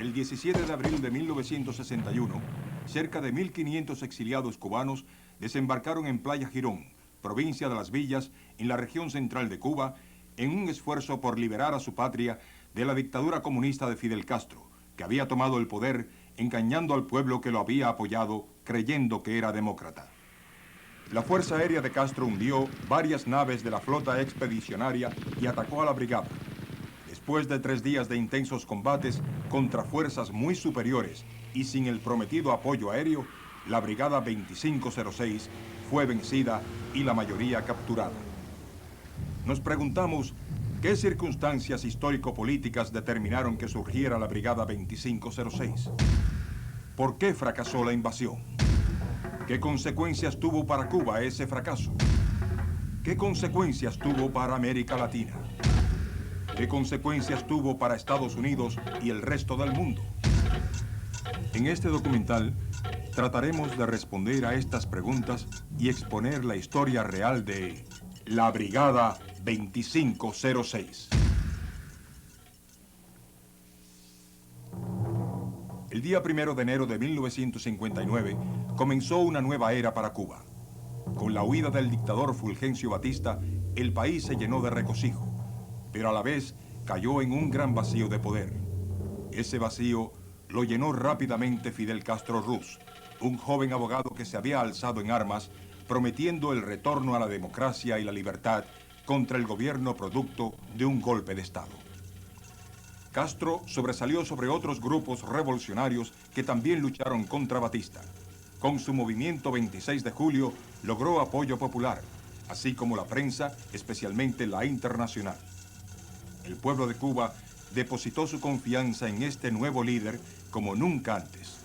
El 17 de abril de 1961, cerca de 1.500 exiliados cubanos desembarcaron en Playa Girón, provincia de Las Villas, en la región central de Cuba, en un esfuerzo por liberar a su patria de la dictadura comunista de Fidel Castro, que había tomado el poder engañando al pueblo que lo había apoyado, creyendo que era demócrata. La Fuerza Aérea de Castro hundió varias naves de la flota expedicionaria y atacó a la brigada. Después de 3 días de intensos combates contra fuerzas muy superiores y sin el prometido apoyo aéreo, la Brigada 2506 fue vencida y la mayoría capturada. Nos preguntamos qué circunstancias histórico-políticas determinaron que surgiera la Brigada 2506. ¿Por qué fracasó la invasión? ¿Qué consecuencias tuvo para Cuba ese fracaso? ¿Qué consecuencias tuvo para América Latina? ¿Qué consecuencias tuvo para Estados Unidos y el resto del mundo? En este documental trataremos de responder a estas preguntas y exponer la historia real de la Brigada 2506. El día 1 de enero de 1959 comenzó una nueva era para Cuba. Con la huida del dictador Fulgencio Batista, el país se llenó de regocijo, pero a la vez cayó en un gran vacío de poder. Ese vacío lo llenó rápidamente Fidel Castro Ruz, un joven abogado que se había alzado en armas, prometiendo el retorno a la democracia y la libertad contra el gobierno producto de un golpe de Estado. Castro sobresalió sobre otros grupos revolucionarios que también lucharon contra Batista. Con su movimiento 26 de julio logró apoyo popular, así como la prensa, especialmente la internacional. El pueblo de Cuba depositó su confianza en este nuevo líder como nunca antes.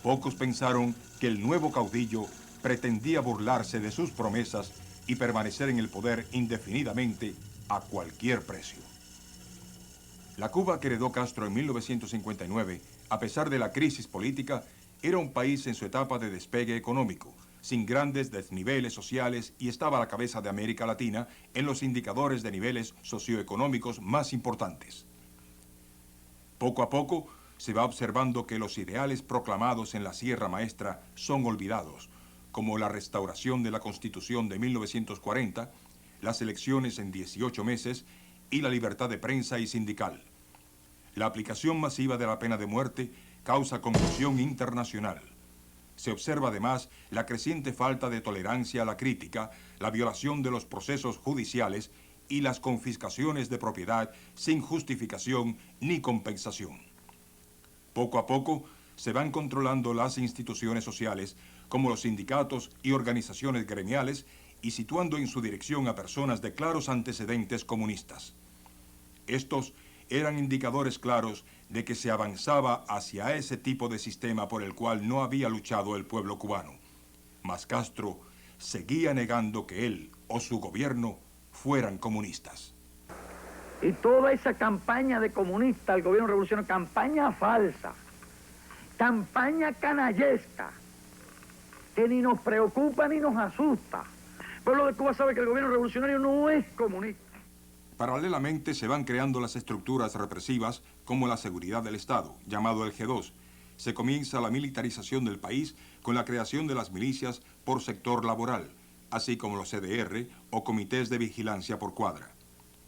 Pocos pensaron que el nuevo caudillo pretendía burlarse de sus promesas y permanecer en el poder indefinidamente a cualquier precio. La Cuba que heredó Castro en 1959, a pesar de la crisis política, era un país en su etapa de despegue económico, sin grandes desniveles sociales y estaba a la cabeza de América Latina en los indicadores de niveles socioeconómicos más importantes. Poco a poco se va observando que los ideales proclamados en la Sierra Maestra son olvidados, como la restauración de la Constitución de 1940, las elecciones en 18 meses y la libertad de prensa y sindical. La aplicación masiva de la pena de muerte causa confusión internacional. Se observa además la creciente falta de tolerancia a la crítica, la violación de los procesos judiciales y las confiscaciones de propiedad sin justificación ni compensación. Poco a poco se van controlando las instituciones sociales, como los sindicatos y organizaciones gremiales, y situando en su dirección a personas de claros antecedentes comunistas. Estos eran indicadores claros de que se avanzaba hacia ese tipo de sistema por el cual no había luchado el pueblo cubano. Mas Castro seguía negando que él o su gobierno fueran comunistas. Y toda esa campaña de comunista al gobierno revolucionario, campaña falsa, campaña canallesca, que ni nos preocupa ni nos asusta. El pueblo de Cuba sabe que el gobierno revolucionario no es comunista. Paralelamente se van creando las estructuras represivas como la seguridad del Estado, llamado el G2. Se comienza la militarización del país con la creación de las milicias por sector laboral, así como los CDR o comités de vigilancia por cuadra.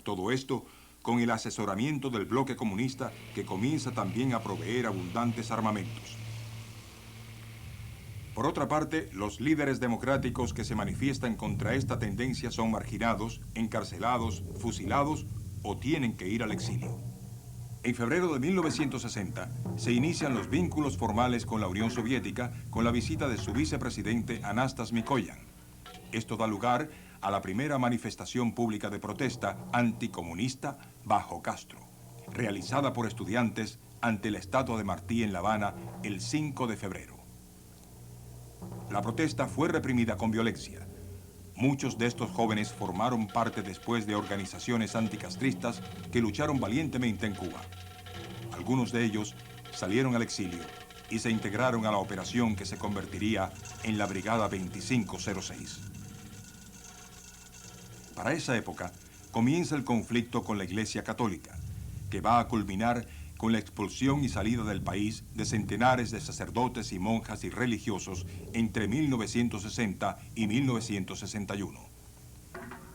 Todo esto con el asesoramiento del bloque comunista que comienza también a proveer abundantes armamentos. Por otra parte, los líderes democráticos que se manifiestan contra esta tendencia son marginados, encarcelados, fusilados o tienen que ir al exilio. En febrero de 1960 se inician los vínculos formales con la Unión Soviética con la visita de su vicepresidente Anastas Mikoyan. Esto da lugar a la primera manifestación pública de protesta anticomunista bajo Castro, realizada por estudiantes ante la estatua de Martí en La Habana el 5 de febrero. La protesta fue reprimida con violencia. Muchos de estos jóvenes formaron parte después de organizaciones anticastristas que lucharon valientemente en Cuba. Algunos de ellos salieron al exilio y se integraron a la operación que se convertiría en la Brigada 2506. Para esa época comienza el conflicto con la Iglesia Católica, que va a culminar con la expulsión y salida del país de centenares de sacerdotes y monjas y religiosos entre 1960 y 1961.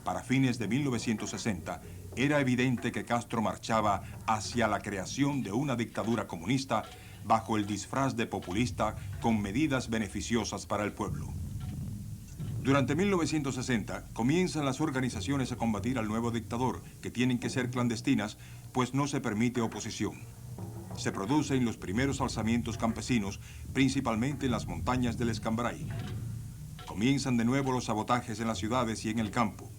Para fines de 1960, era evidente que Castro marchaba hacia la creación de una dictadura comunista bajo el disfraz de populista con medidas beneficiosas para el pueblo. Durante 1960 comienzan las organizaciones a combatir al nuevo dictador, que tienen que ser clandestinas, pues no se permite oposición. Se producen los primeros alzamientos campesinos, principalmente en las montañas del Escambray. Comienzan de nuevo los sabotajes en las ciudades y en el campo.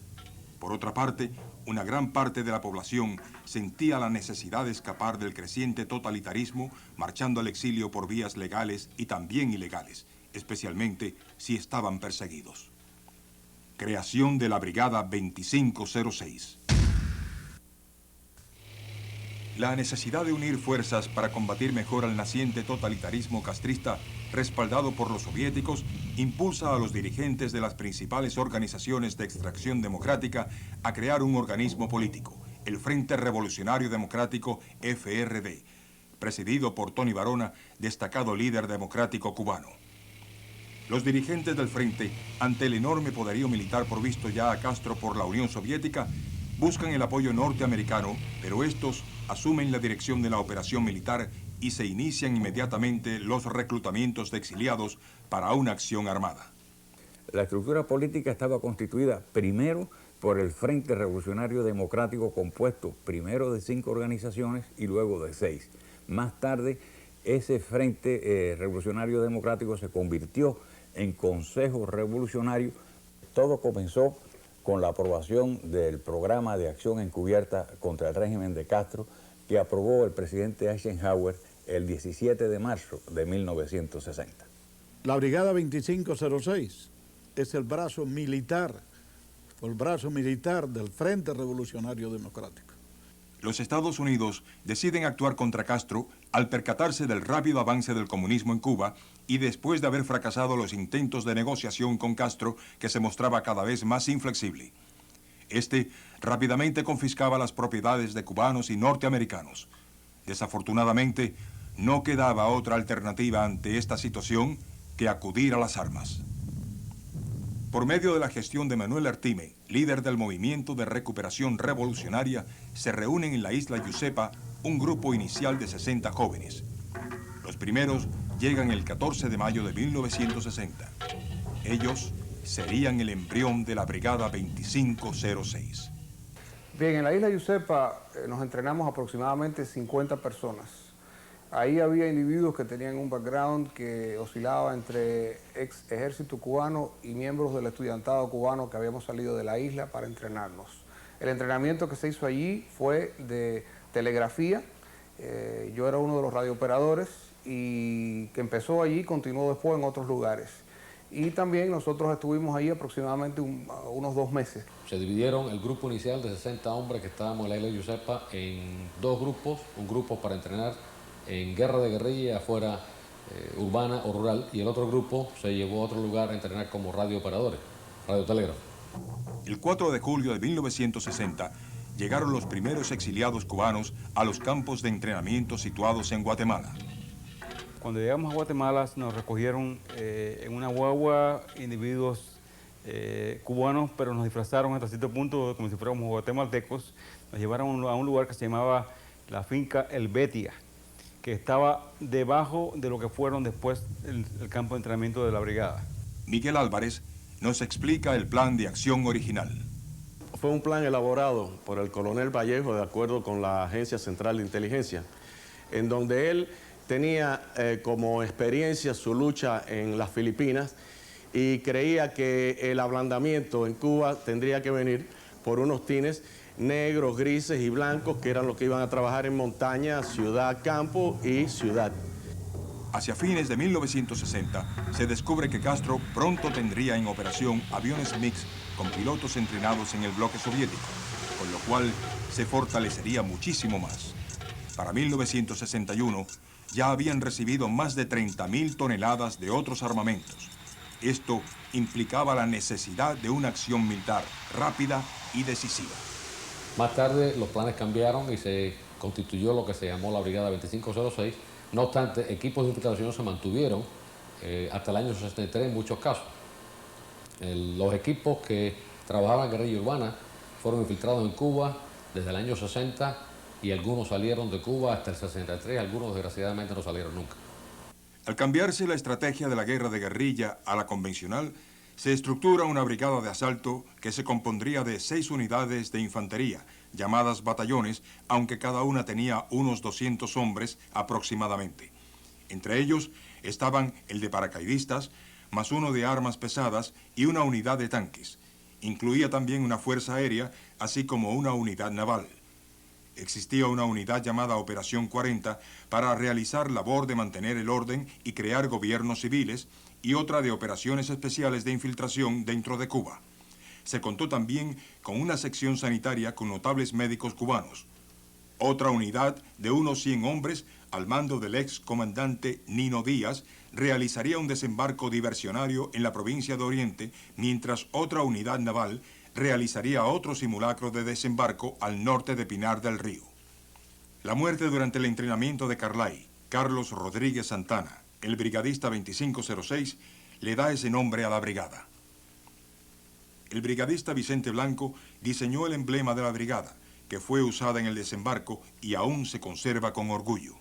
Por otra parte, una gran parte de la población sentía la necesidad de escapar del creciente totalitarismo, marchando al exilio por vías legales y también ilegales, especialmente si estaban perseguidos. Creación de la Brigada 2506. La necesidad de unir fuerzas para combatir mejor al naciente totalitarismo castrista, respaldado por los soviéticos, impulsa a los dirigentes de las principales organizaciones de extracción democrática a crear un organismo político, el Frente Revolucionario Democrático, FRD, presidido por Tony Barona, destacado líder democrático cubano. Los dirigentes del Frente, ante el enorme poderío militar provisto ya a Castro por la Unión Soviética, buscan el apoyo norteamericano, pero estos asumen la dirección de la operación militar y se inician inmediatamente los reclutamientos de exiliados para una acción armada. La estructura política estaba constituida primero por el Frente Revolucionario Democrático, compuesto primero de 5 organizaciones y luego de 6. Más tarde, ese Frente Revolucionario Democrático se convirtió en Consejo Revolucionario. Todo comenzó con la aprobación del programa de acción encubierta contra el régimen de Castro, que aprobó el presidente Eisenhower el 17 de marzo de 1960. La Brigada 2506 es el brazo militar del Frente Revolucionario Democrático. Los Estados Unidos deciden actuar contra Castro al percatarse del rápido avance del comunismo en Cuba y después de haber fracasado los intentos de negociación con Castro, que se mostraba cada vez más inflexible. Este rápidamente confiscaba las propiedades de cubanos y norteamericanos. Desafortunadamente, no quedaba otra alternativa ante esta situación que acudir a las armas. Por medio de la gestión de Manuel Artime, líder del Movimiento de Recuperación Revolucionaria, se reúnen en la isla Yusepa un grupo inicial de 60 jóvenes. Los primeros llegan el 14 de mayo de 1960. Ellos serían el embrión de la Brigada 2506. Bien, en la isla Yusepa nos entrenamos aproximadamente 50 personas. Ahí había individuos que tenían un background que oscilaba entre ex ejército cubano y miembros del estudiantado cubano que habíamos salido de la isla para entrenarnos. El entrenamiento que se hizo allí fue de telegrafía. Yo era uno de los radiooperadores y que empezó allí y continuó después en otros lugares. Y también nosotros estuvimos ahí aproximadamente unos 2 meses. Se dividieron el grupo inicial de 60 hombres que estábamos en la isla Yusepa en 2 grupos, un grupo para entrenar en guerra de guerrilla afuera, urbana o rural, y el otro grupo se llevó a otro lugar a entrenar como radiooperadores, radiotelégrafo. El 4 de julio de 1960 llegaron los primeros exiliados cubanos a los campos de entrenamiento situados en Guatemala. Cuando llegamos a Guatemala nos recogieron en una guagua individuos cubanos, pero nos disfrazaron hasta cierto punto como si fuéramos guatemaltecos. Nos llevaron a un lugar que se llamaba la finca El Betia, que estaba debajo de lo que fueron después el campo de entrenamiento de la brigada. Miguel Álvarez nos explica el plan de acción original. Fue un plan elaborado por el coronel Vallejo de acuerdo con la Agencia Central de Inteligencia, en donde él tenía como experiencia su lucha en las Filipinas y creía que el ablandamiento en Cuba tendría que venir por unos tines negros, grises y blancos, que eran los que iban a trabajar en montaña, ciudad, campo y ciudad. Hacia fines de 1960, se descubre que Castro pronto tendría en operación aviones MiG con pilotos entrenados en el bloque soviético, con lo cual se fortalecería muchísimo más. Para 1961, ya habían recibido más de 30.000 toneladas de otros armamentos. Esto implicaba la necesidad de una acción militar rápida y decisiva. Más tarde los planes cambiaron y se constituyó lo que se llamó la Brigada 2506. No obstante, equipos de infiltración se mantuvieron hasta el año 63 en muchos casos. Los equipos que trabajaban en guerrilla urbana fueron infiltrados en Cuba desde el año 60 y algunos salieron de Cuba hasta el 63, algunos desgraciadamente no salieron nunca. Al cambiarse la estrategia de la guerra de guerrilla a la convencional, se estructura una brigada de asalto que se compondría de 6 unidades de infantería, llamadas batallones, aunque cada una tenía unos 200 hombres aproximadamente. Entre ellos estaban el de paracaidistas, más uno de armas pesadas y una unidad de tanques. Incluía también una fuerza aérea, así como una unidad naval. Existía una unidad llamada Operación 40 para realizar labor de mantener el orden y crear gobiernos civiles, y otra de operaciones especiales de infiltración dentro de Cuba. Se contó también con una sección sanitaria con notables médicos cubanos. Otra unidad de unos 100 hombres, al mando del ex comandante Nino Díaz, realizaría un desembarco diversionario en la provincia de Oriente, mientras otra unidad naval realizaría otro simulacro de desembarco al norte de Pinar del Río. La muerte durante el entrenamiento de Carlay, Carlos Rodríguez Santana, el brigadista 2506, le da ese nombre a la brigada. El brigadista Vicente Blanco diseñó el emblema de la brigada, que fue usada en el desembarco y aún se conserva con orgullo.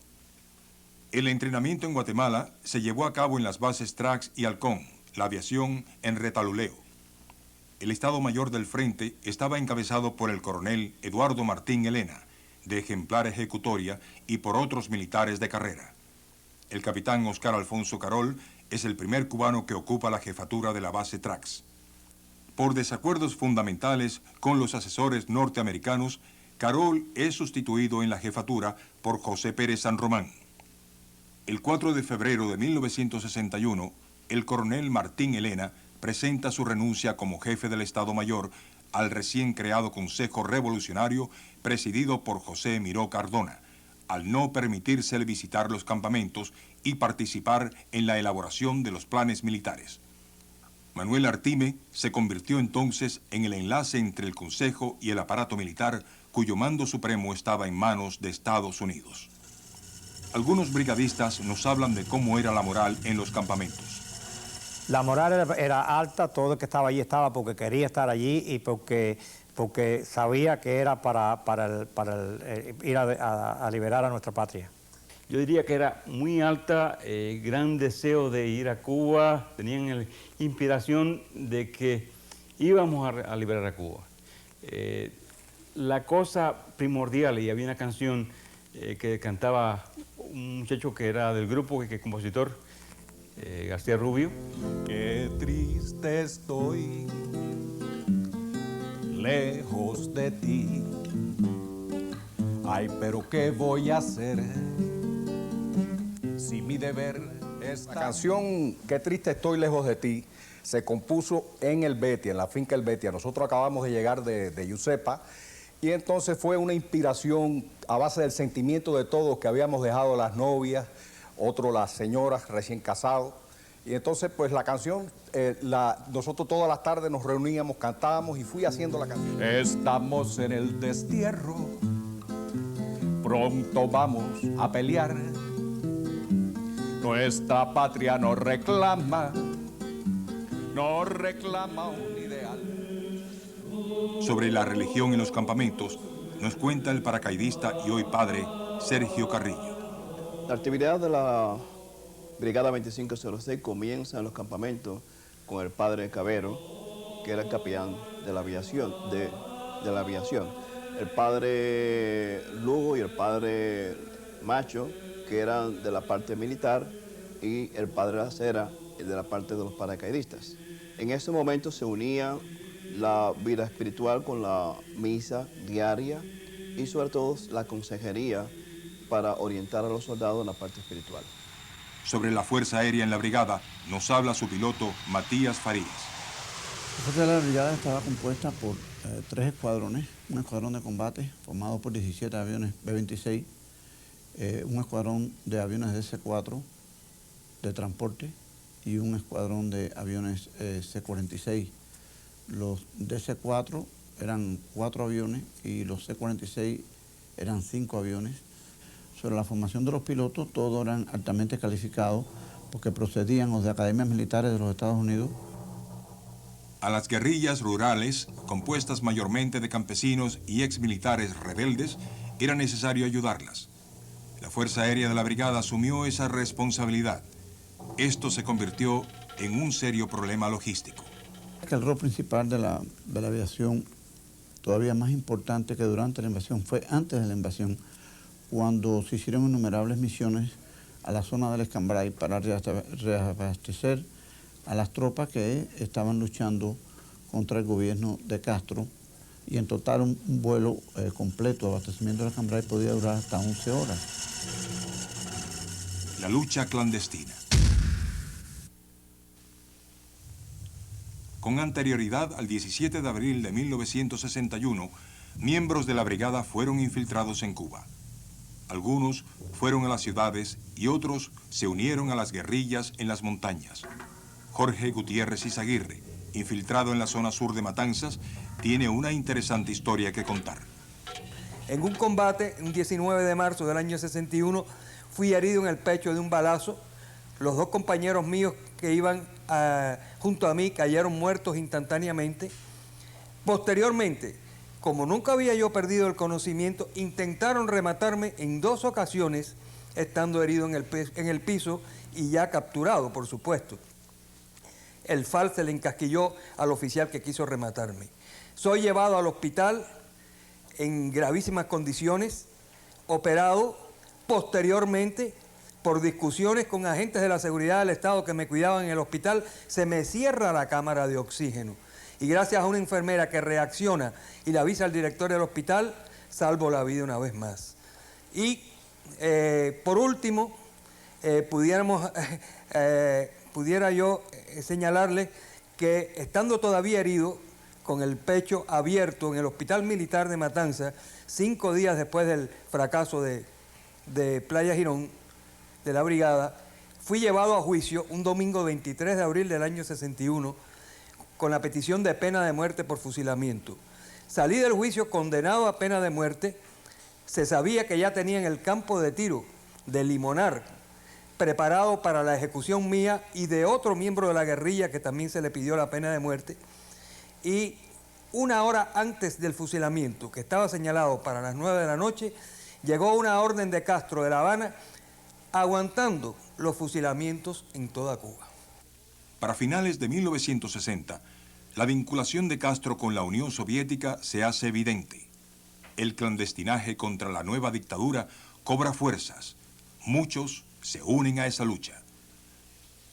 El entrenamiento en Guatemala se llevó a cabo en las bases Trax y Halcón, la aviación en Retaluleo. El Estado Mayor del Frente estaba encabezado por el coronel Eduardo Martín Elena, de ejemplar ejecutoria, y por otros militares de carrera. El capitán Oscar Alfonso Carol es el primer cubano que ocupa la jefatura de la base Trax. Por desacuerdos fundamentales con los asesores norteamericanos, Carol es sustituido en la jefatura por José Pérez San Román. El 4 de febrero de 1961, el coronel Martín Elena presenta su renuncia como jefe del Estado Mayor al recién creado Consejo Revolucionario presidido por José Miró Cardona, al no permitírsele visitar los campamentos y participar en la elaboración de los planes militares. Manuel Artime se convirtió entonces en el enlace entre el Consejo y el aparato militar, cuyo mando supremo estaba en manos de Estados Unidos. Algunos brigadistas nos hablan de cómo era la moral en los campamentos. La moral era alta, todo el que estaba allí estaba porque quería estar allí y porque sabía que era para ir a liberar a nuestra patria. Yo diría que era muy alta, gran deseo de ir a Cuba, tenían la inspiración de que íbamos a liberar a Cuba. La cosa primordial, y había una canción que cantaba un muchacho que era del grupo, que compositor, García Rubio. Qué triste estoy, lejos de ti. Ay, pero ¿qué voy a hacer si mi deber es... La canción Qué triste estoy, lejos de ti se compuso en el Betia, en la finca El Betia. Nosotros acabamos de llegar de Yusepa y entonces fue una inspiración a base del sentimiento de todos, que habíamos dejado las novias, otro las señoras recién casados. Y entonces, pues la canción, nosotros todas las tardes nos reuníamos, cantábamos y fui haciendo la canción. Estamos en el destierro, pronto vamos a pelear. Nuestra patria nos reclama un ideal. Sobre la religión en los campamentos, nos cuenta el paracaidista y hoy padre Sergio Carrillo. La actividad de la Brigada 2506 comienza en los campamentos con el padre Cabero, que era el capellán de la aviación. El padre Lugo y el padre Macho, que eran de la parte militar, y el padre Acera, de la parte de los paracaidistas. En ese momento se unía la vida espiritual con la misa diaria y sobre todo la consejería para orientar a los soldados en la parte espiritual. Sobre la Fuerza Aérea en la brigada, nos habla su piloto Matías Farías. La Fuerza de la Brigada estaba compuesta por 3 escuadrones, un escuadrón de combate formado por 17 aviones B-26, un escuadrón de aviones DC-4 de transporte y un escuadrón de aviones C-46. Los DC-4 eran 4 aviones y los C-46 eran 5 aviones. Sobre la formación de los pilotos, todos eran altamente calificados porque procedían o de academias militares de los Estados Unidos. A las guerrillas rurales, compuestas mayormente de campesinos y exmilitares rebeldes, era necesario ayudarlas. La Fuerza Aérea de la Brigada asumió esa responsabilidad. Esto se convirtió en un serio problema logístico. El rol principal de la aviación, todavía más importante que durante la invasión, fue antes de la invasión, cuando se hicieron innumerables misiones a la zona del Escambray para reabastecer a las tropas que estaban luchando contra el gobierno de Castro, y en total un vuelo completo de abastecimiento del Escambray podía durar hasta 11 horas. La lucha clandestina. Con anterioridad al 17 de abril de 1961, miembros de la brigada fueron infiltrados en Cuba. Algunos fueron a las ciudades y otros se unieron a las guerrillas en las montañas. Jorge Gutiérrez Izaguirre, infiltrado en la zona sur de Matanzas, tiene una interesante historia que contar. En un combate, un 19 de marzo del año 61, fui herido en el pecho de un balazo. Los 2 compañeros míos que iban junto a mí cayeron muertos instantáneamente. Posteriormente, como nunca había yo perdido el conocimiento, intentaron rematarme en 2 ocasiones, estando herido en el piso y ya capturado, por supuesto. El FAL se le encasquilló al oficial que quiso rematarme. Soy llevado al hospital en gravísimas condiciones, operado. Posteriormente, por discusiones con agentes de la seguridad del Estado que me cuidaban en el hospital, se me cierra la cámara de oxígeno. Y gracias a una enfermera que reacciona y le avisa al director del hospital, salvo la vida una vez más. Y por último, pudiera yo señalarle que estando todavía herido, con el pecho abierto en el Hospital Militar de Matanzas, 5 días después del fracaso de Playa Girón, de la brigada, fui llevado a juicio un domingo 23 de abril del año 61 con la petición de pena de muerte por fusilamiento. Salí del juicio condenado a pena de muerte. Se sabía que ya tenían el campo de tiro de Limonar preparado para la ejecución mía y de otro miembro de la guerrilla que también se le pidió la pena de muerte. Y 1 hora antes del fusilamiento, que estaba señalado para las 9 de la noche, llegó una orden de Castro de La Habana aguantando los fusilamientos en toda Cuba. Para finales de 1960, la vinculación de Castro con la Unión Soviética se hace evidente. El clandestinaje contra la nueva dictadura cobra fuerzas. Muchos se unen a esa lucha.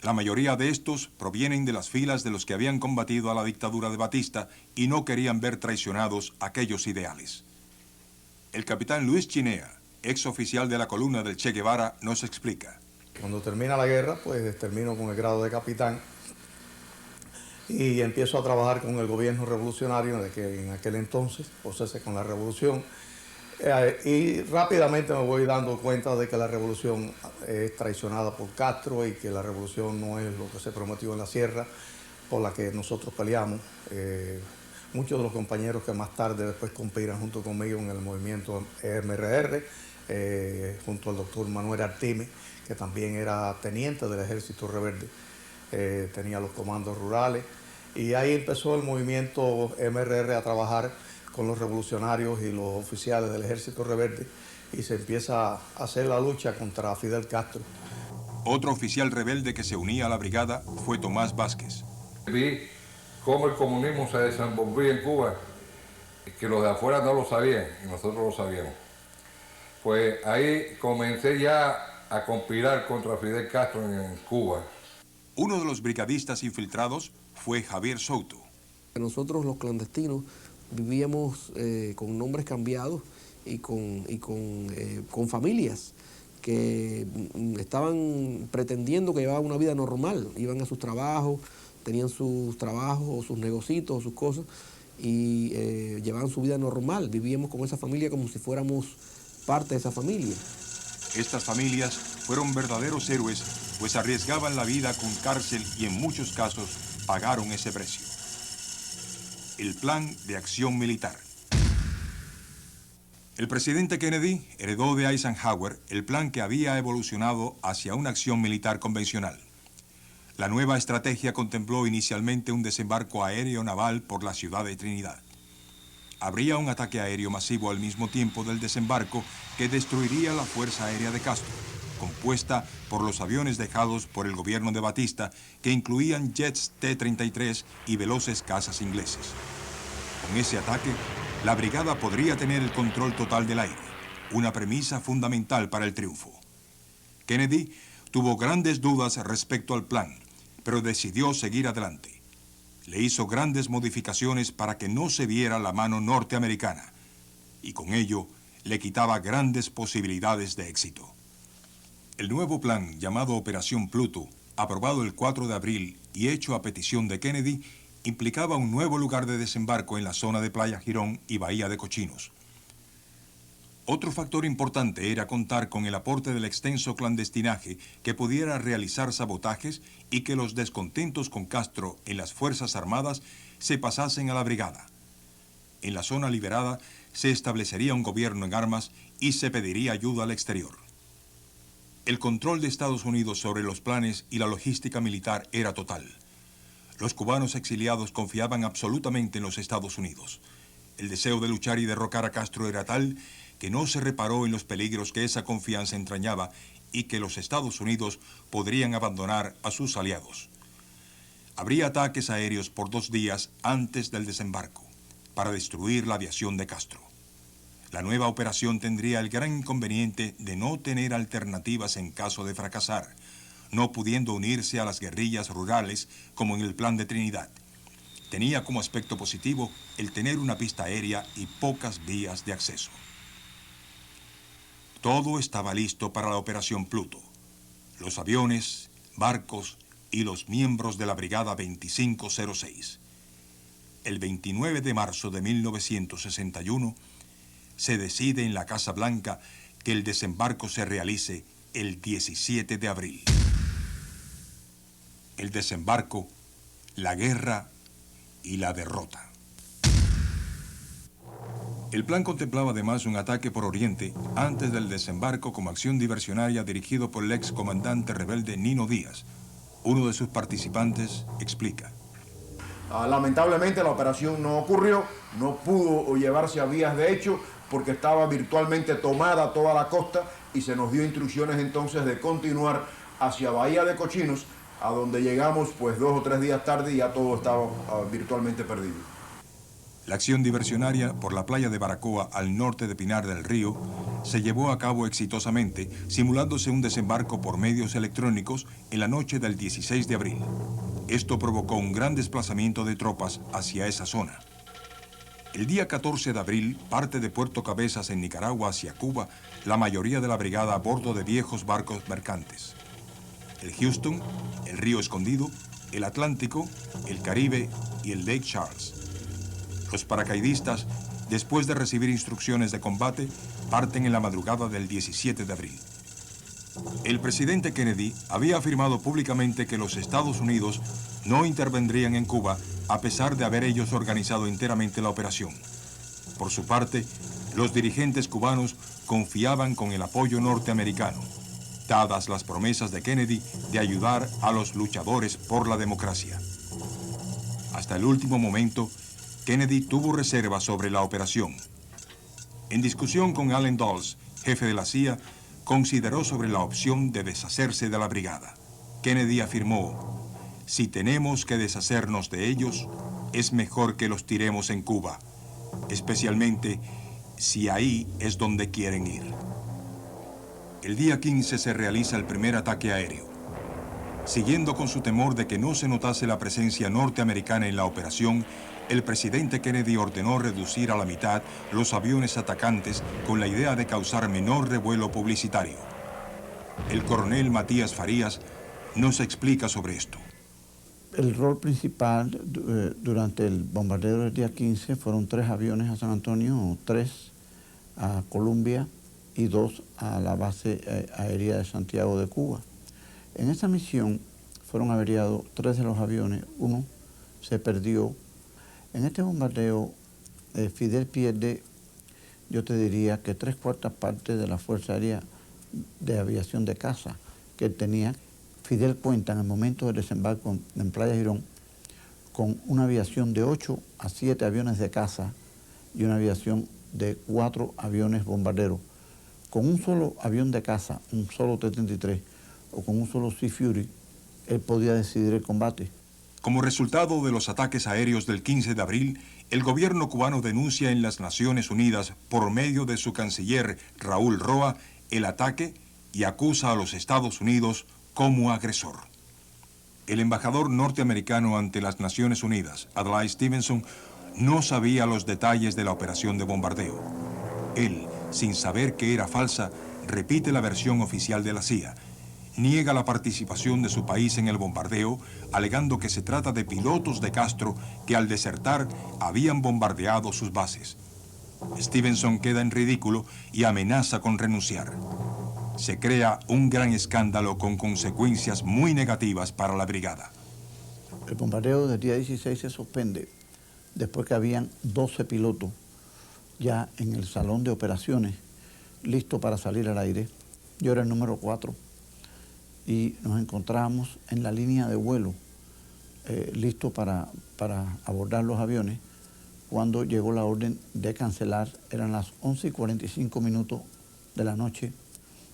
La mayoría de estos provienen de las filas de los que habían combatido a la dictadura de Batista y no querían ver traicionados aquellos ideales. El capitán Luis Chinea, ex oficial de la columna del Che Guevara, nos explica. Cuando termina la guerra, pues termino con el grado de capitán y empiezo a trabajar con el gobierno revolucionario de que en aquel entonces, procese con la revolución, y rápidamente me voy dando cuenta de que la revolución es traicionada por Castro y que la revolución no es lo que se prometió en la sierra por la que nosotros peleamos. Muchos de los compañeros que más tarde después conspiran junto conmigo en el movimiento MRR, junto al doctor Manuel Artime, que también era teniente del Ejército Rebelde, tenía los comandos rurales, y ahí empezó el movimiento MRR a trabajar con los revolucionarios y los oficiales del Ejército Rebelde, y se empieza a hacer la lucha contra Fidel Castro. Otro oficial rebelde que se unía a la brigada fue Tomás Vázquez. Vi cómo el comunismo se desenvolvía en Cuba, que los de afuera no lo sabían y nosotros lo sabíamos. Pues ahí comencé ya a conspirar contra Fidel Castro en Cuba. Uno de los brigadistas infiltrados fue Javier Souto. Nosotros los clandestinos vivíamos con nombres cambiados y con familias que estaban pretendiendo que llevaban una vida normal, iban a sus trabajos, tenían sus trabajos o sus negocios o sus cosas y llevaban su vida normal. Vivíamos con esa familia como si fuéramos parte de esa familia. Estas familias fueron verdaderos héroes, pues arriesgaban la vida con cárcel y en muchos casos pagaron ese precio. El plan de acción militar. El presidente Kennedy heredó de Eisenhower el plan que había evolucionado hacia una acción militar convencional. La nueva estrategia contempló inicialmente un desembarco aéreo naval por la ciudad de Trinidad. Habría un ataque aéreo masivo al mismo tiempo del desembarco que destruiría la Fuerza Aérea de Castro, compuesta por los aviones dejados por el gobierno de Batista, que incluían jets T-33 y veloces cazas ingleses. Con ese ataque, la brigada podría tener el control total del aire, una premisa fundamental para el triunfo. Kennedy tuvo grandes dudas respecto al plan, pero decidió seguir adelante. Le hizo grandes modificaciones para que no se viera la mano norteamericana, y con ello le quitaba grandes posibilidades de éxito. El nuevo plan, llamado Operación Pluto, aprobado el 4 de abril y hecho a petición de Kennedy, implicaba un nuevo lugar de desembarco en la zona de Playa Girón y Bahía de Cochinos. Otro factor importante era contar con el aporte del extenso clandestinaje que pudiera realizar sabotajes y que los descontentos con Castro en las Fuerzas Armadas se pasasen a la brigada. En la zona liberada se establecería un gobierno en armas y se pediría ayuda al exterior. El control de Estados Unidos sobre los planes y la logística militar era total. Los cubanos exiliados confiaban absolutamente en los Estados Unidos. El deseo de luchar y derrocar a Castro era tal que no se reparó en los peligros que esa confianza entrañaba y que los Estados Unidos podrían abandonar a sus aliados. Habría ataques aéreos por 2 días antes del desembarco para destruir la aviación de Castro. La nueva operación tendría el gran inconveniente de no tener alternativas en caso de fracasar, no pudiendo unirse a las guerrillas rurales como en el plan de Trinidad. Tenía como aspecto positivo el tener una pista aérea y pocas vías de acceso. Todo estaba listo para la Operación Pluto. Los aviones, barcos y los miembros de la Brigada 2506. El 29 de marzo de 1961 se decide en la Casa Blanca que el desembarco se realice el 17 de abril. El desembarco, la guerra y la derrota. El plan contemplaba además un ataque por Oriente antes del desembarco como acción diversionaria dirigido por el ex comandante rebelde Nino Díaz. Uno de sus participantes explica. Lamentablemente la operación no ocurrió, no pudo llevarse a vías de hecho porque estaba virtualmente tomada toda la costa y se nos dio instrucciones entonces de continuar hacia Bahía de Cochinos, a donde llegamos pues 2 o 3 días tarde y ya todo estaba virtualmente perdido. La acción diversionaria por la playa de Baracoa al norte de Pinar del Río se llevó a cabo exitosamente, simulándose un desembarco por medios electrónicos en la noche del 16 de abril. Esto provocó un gran desplazamiento de tropas hacia esa zona. El día 14 de abril parte de Puerto Cabezas en Nicaragua hacia Cuba la mayoría de la brigada a bordo de viejos barcos mercantes. El Houston, el Río Escondido, el Atlántico, el Caribe y el Lake Charles. Los paracaidistas, después de recibir instrucciones de combate, parten en la madrugada del 17 de abril. El presidente Kennedy había afirmado públicamente que los Estados Unidos no intervendrían en Cuba a pesar de haber ellos organizado enteramente la operación. Por su parte, los dirigentes cubanos confiaban con el apoyo norteamericano, dadas las promesas de Kennedy de ayudar a los luchadores por la democracia. Hasta el último momento, Kennedy tuvo reservas sobre la operación. En discusión con Allen Dulles, jefe de la CIA, consideró sobre la opción de deshacerse de la brigada. Kennedy afirmó, si tenemos que deshacernos de ellos, es mejor que los tiremos en Cuba, especialmente si ahí es donde quieren ir. El día 15 se realiza el primer ataque aéreo. Siguiendo con su temor de que no se notase la presencia norteamericana en la operación, el presidente Kennedy ordenó reducir a la mitad los aviones atacantes con la idea de causar menor revuelo publicitario. El coronel Matías Farías nos explica sobre esto. El rol principal durante el bombardeo del día 15 fueron 3 aviones a San Antonio, 3 a Colombia y 2 a la base aérea de Santiago de Cuba. En esa misión fueron averiados 3 de los aviones, 1 se perdió. En este bombardeo, Fidel pierde yo te diría que 3/4 partes de la Fuerza Aérea de Aviación de Caza que él tenía, Fidel cuenta en el momento del desembarco en Playa Girón con una aviación de 8 a 7 aviones de caza y una aviación de 4 aviones bombarderos. Con un solo avión de caza, un solo T-33 o con un solo Sea Fury, él podía decidir el combate. Como resultado de los ataques aéreos del 15 de abril, el gobierno cubano denuncia en las Naciones Unidas, por medio de su canciller Raúl Roa, el ataque y acusa a los Estados Unidos como agresor. El embajador norteamericano ante las Naciones Unidas, Adlai Stevenson, no sabía los detalles de la operación de bombardeo. Él, sin saber que era falsa, repite la versión oficial de la CIA. Niega la participación de su país en el bombardeo, alegando que se trata de pilotos de Castro que al desertar habían bombardeado sus bases. Stevenson queda en ridículo y amenaza con renunciar. Se crea un gran escándalo con consecuencias muy negativas para la brigada. El bombardeo del día 16 se suspende después que habían 12 pilotos ya en el salón de operaciones listos para salir al aire. Yo era el número 4 y nos encontrábamos en la línea de vuelo listos para abordar los aviones cuando llegó la orden de cancelar. Eran las 11:45 de la noche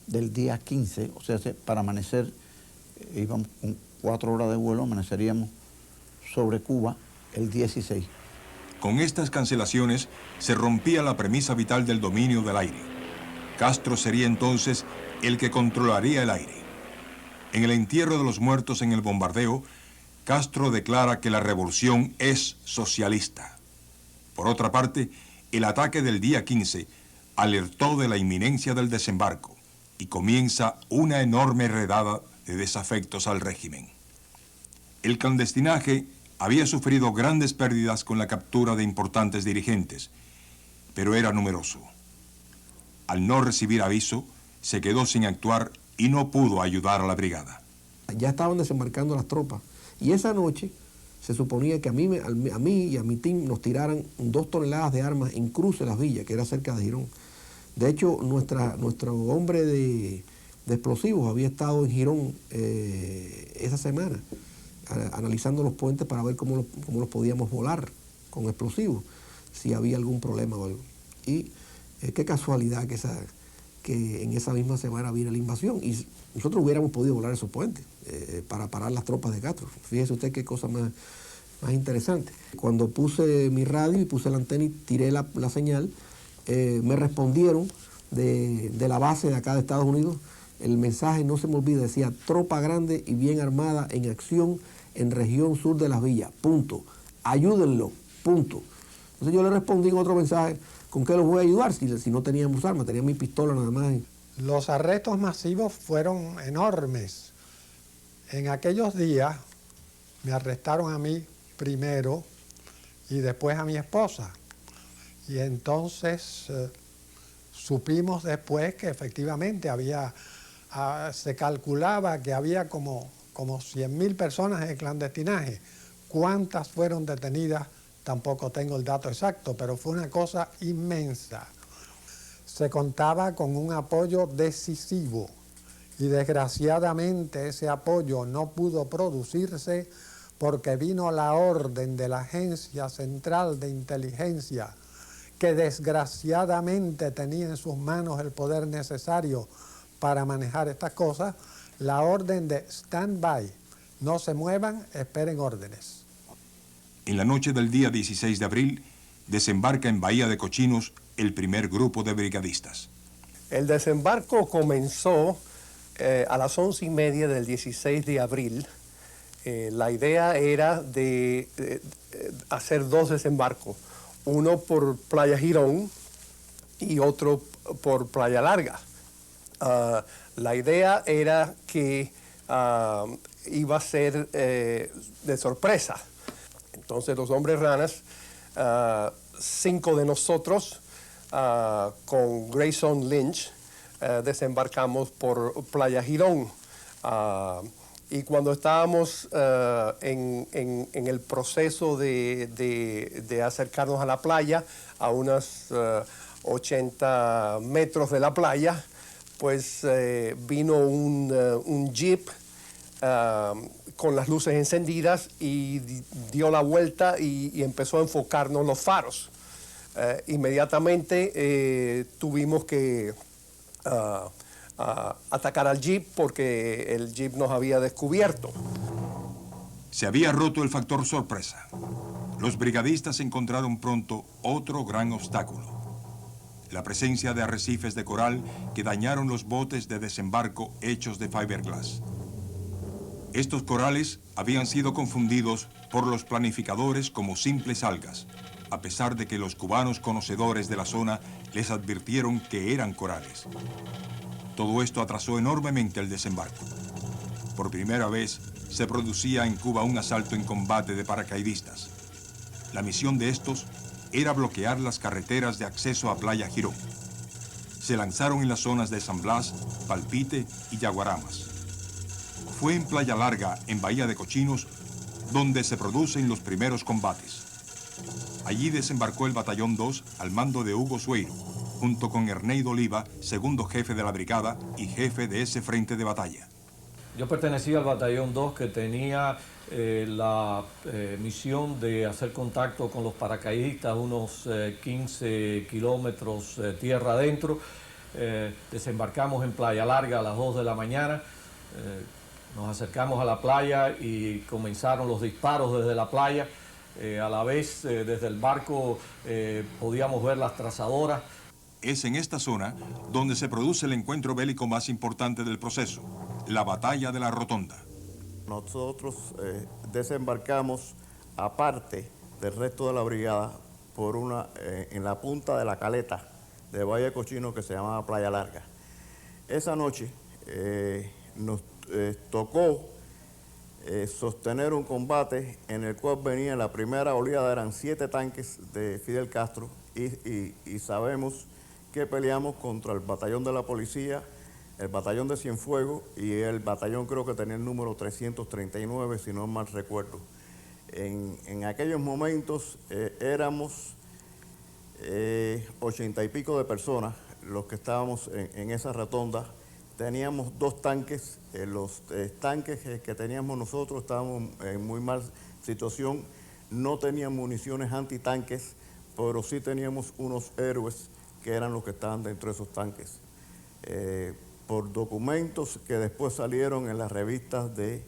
del día 15, o sea, para amanecer, íbamos con 4 horas de vuelo, amaneceríamos sobre Cuba el 16. Con estas cancelaciones se rompía la premisa vital del dominio del aire. Castro sería entonces el que controlaría el aire. En el entierro de los muertos en el bombardeo, Castro declara que la revolución es socialista. Por otra parte, el ataque del día 15 alertó de la inminencia del desembarco y comienza una enorme redada de desafectos al régimen. El clandestinaje había sufrido grandes pérdidas con la captura de importantes dirigentes, pero era numeroso. Al no recibir aviso, se quedó sin actuar y no pudo ayudar a la brigada. Ya estaban desembarcando las tropas y esa noche se suponía que a mí y a mi team nos tiraran 2 toneladas de armas en Cruce Las Villas, que era cerca de Girón. De hecho, nuestro hombre de explosivos había estado en Girón esa semana, analizando los puentes para ver cómo los podíamos volar con explosivos, si había algún problema o algo. Y qué casualidad que en esa misma semana viene la invasión y nosotros hubiéramos podido volar esos puentes para parar las tropas de Castro. Fíjese usted qué cosa más interesante. Cuando puse mi radio y puse la antena y tiré la señal, me respondieron de la base de acá de Estados Unidos. El mensaje, no se me olvide, decía: tropa grande y bien armada en acción en región sur de Las Villas, punto. Ayúdenlo, punto. Entonces yo le respondí con otro mensaje: ¿con qué los voy a ayudar si no teníamos armas? Tenía mi pistola nada más. Los arrestos masivos fueron enormes. En aquellos días me arrestaron a mí primero y después a mi esposa. Y entonces supimos después que efectivamente se calculaba que había como 100.000 personas en el clandestinaje. ¿Cuántas fueron detenidas? Tampoco tengo el dato exacto, pero fue una cosa inmensa. Se contaba con un apoyo decisivo y desgraciadamente ese apoyo no pudo producirse porque vino la orden de la Agencia Central de Inteligencia, que desgraciadamente tenía en sus manos el poder necesario para manejar estas cosas, la orden de stand-by, no se muevan, esperen órdenes. En la noche del día 16 de abril, desembarca en Bahía de Cochinos el primer grupo de brigadistas. El desembarco comenzó a las 11:30 del 16 de abril. La idea era de hacer 2 desembarcos, uno por Playa Girón y otro por Playa Larga. La idea era que iba a ser de sorpresa. Entonces los hombres ranas, 5 de nosotros con Grayson Lynch desembarcamos por Playa Girón. Y cuando estábamos en el proceso de acercarnos a la playa, a unas 80 metros de la playa, pues vino un jeep con las luces encendidas y dio la vuelta y empezó a enfocarnos los faros. Inmediatamente tuvimos que atacar al jeep porque el jeep nos había descubierto. Se había roto el factor sorpresa. Los brigadistas encontraron pronto otro gran obstáculo: la presencia de arrecifes de coral que dañaron los botes de desembarco hechos de fiberglass. Estos corales habían sido confundidos por los planificadores como simples algas, a pesar de que los cubanos conocedores de la zona les advirtieron que eran corales. Todo esto atrasó enormemente el desembarco. Por primera vez se producía en Cuba un asalto en combate de paracaidistas. La misión de estos era bloquear las carreteras de acceso a Playa Girón. Se lanzaron en las zonas de San Blas, Palpite y Yaguaramas. Fue en Playa Larga, en Bahía de Cochinos, donde se producen los primeros combates. Allí desembarcó el Batallón 2 al mando de Hugo Sueiro, junto con Erneido Oliva, segundo jefe de la brigada y jefe de ese frente de batalla. Yo pertenecía al Batallón 2, que tenía la misión de hacer contacto con los paracaidistas unos 15 kilómetros tierra adentro. Desembarcamos en Playa Larga a las 2 de la mañana. Nos acercamos a la playa y comenzaron los disparos desde la playa. A la vez, desde el barco podíamos ver las trazadoras. Es en esta zona donde se produce el encuentro bélico más importante del proceso, la Batalla de la Rotonda. Nosotros desembarcamos, aparte del resto de la brigada, en la punta de la caleta de Valle de Cochino, que se llamaba Playa Larga. Esa noche nos tocó sostener un combate en el cual venía la primera oleada, eran 7 tanques de Fidel Castro, y sabemos que peleamos contra el batallón de la policía, el batallón de Cienfuegos y el batallón, creo que tenía el número 339, si no mal recuerdo. En aquellos momentos éramos 80 y pico de personas los que estábamos en esa rotonda. Teníamos 2 tanques, los tanques que teníamos nosotros estábamos en muy mal situación, no tenían municiones antitanques, pero sí teníamos unos héroes que eran los que estaban dentro de esos tanques. Por documentos que después salieron en las revistas de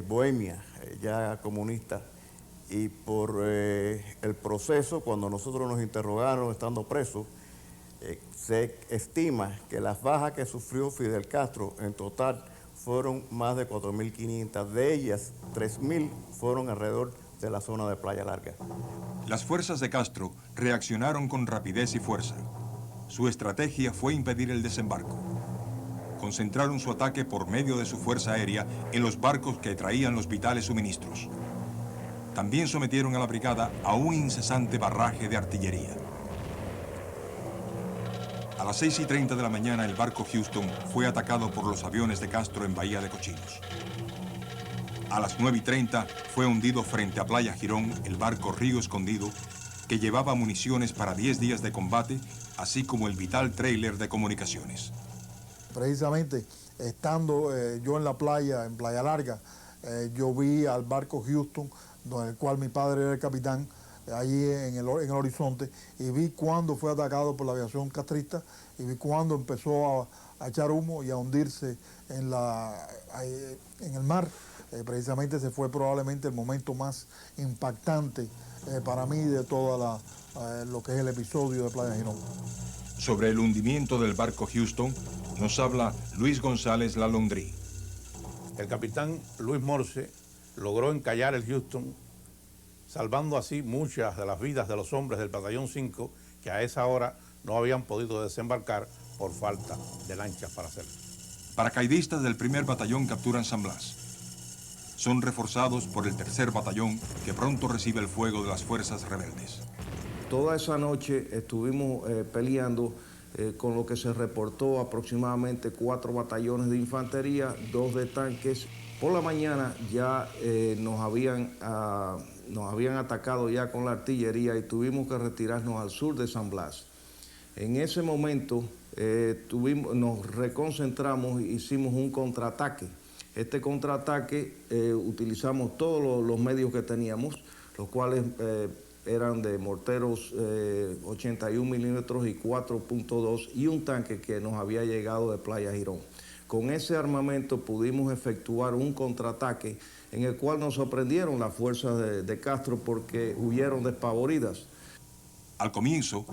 Bohemia, ya comunista, y por el proceso, cuando nosotros nos interrogaron estando presos, se estima que las bajas que sufrió Fidel Castro en total fueron más de 4.500. De ellas, 3.000 fueron alrededor de la zona de Playa Larga. Las fuerzas de Castro reaccionaron con rapidez y fuerza. Su estrategia fue impedir el desembarco. Concentraron su ataque por medio de su fuerza aérea en los barcos que traían los vitales suministros. También sometieron a la brigada a un incesante barraje de artillería. A las 6:30 de la mañana, el barco Houston fue atacado por los aviones de Castro en Bahía de Cochinos. A las 9:30 fue hundido frente a Playa Girón el barco Río Escondido, que llevaba municiones para 10 días de combate, así como el vital tráiler de comunicaciones. Precisamente, estando yo en la playa, en Playa Larga, yo vi al barco Houston, en el cual mi padre era el capitán, allí en el horizonte, y vi cuando fue atacado por la aviación castrista, y vi cuando empezó a echar humo y a hundirse en el mar. Precisamente ese fue probablemente el momento más impactante para mí de todo lo que es el episodio de Playa Girón. Sobre el hundimiento del barco Houston nos habla Luis González Lalondrí. El capitán Luis Morse logró encallar el Houston, salvando así muchas de las vidas de los hombres del Batallón 5 que a esa hora no habían podido desembarcar por falta de lanchas para hacerlo. Paracaidistas del 1er Batallón capturan San Blas. Son reforzados por el 3er Batallón, que pronto recibe el fuego de las fuerzas rebeldes. Toda esa noche estuvimos peleando con lo que se reportó aproximadamente 4 batallones de infantería, 2 de tanques. Por la mañana ya nos habían atacado ya con la artillería y tuvimos que retirarnos al sur de San Blas. En ese momento nos reconcentramos e hicimos un contraataque. Este contraataque utilizamos todos los medios que teníamos, los cuales eran de morteros 81 milímetros y 4.2 y un tanque que nos había llegado de Playa Girón. Con ese armamento pudimos efectuar un contraataque en el cual nos sorprendieron las fuerzas de Castro porque huyeron despavoridas. Al comienzo,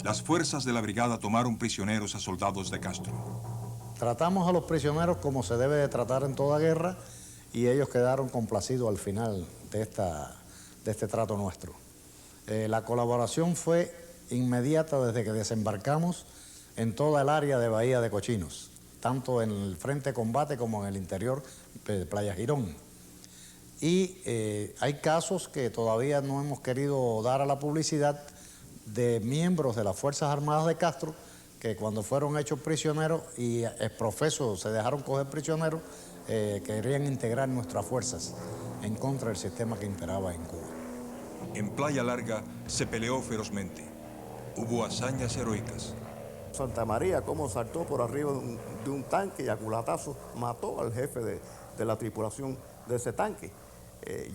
las fuerzas de la brigada tomaron prisioneros a soldados de Castro. Tratamos a los prisioneros como se debe de tratar en toda guerra y ellos quedaron complacidos al final de este trato nuestro. La colaboración fue inmediata desde que desembarcamos en toda el área de Bahía de Cochinos, tanto en el frente de combate como en el interior de Playa Girón. Y hay casos que todavía no hemos querido dar a la publicidad de miembros de las Fuerzas Armadas de Castro que cuando fueron hechos prisioneros y exprofesos se dejaron coger prisioneros, querían integrar nuestras fuerzas en contra del sistema que imperaba en Cuba. En Playa Larga se peleó ferozmente. Hubo hazañas heroicas. Santa María, cómo saltó por arriba de un tanque y a culatazo mató al jefe de la tripulación de ese tanque.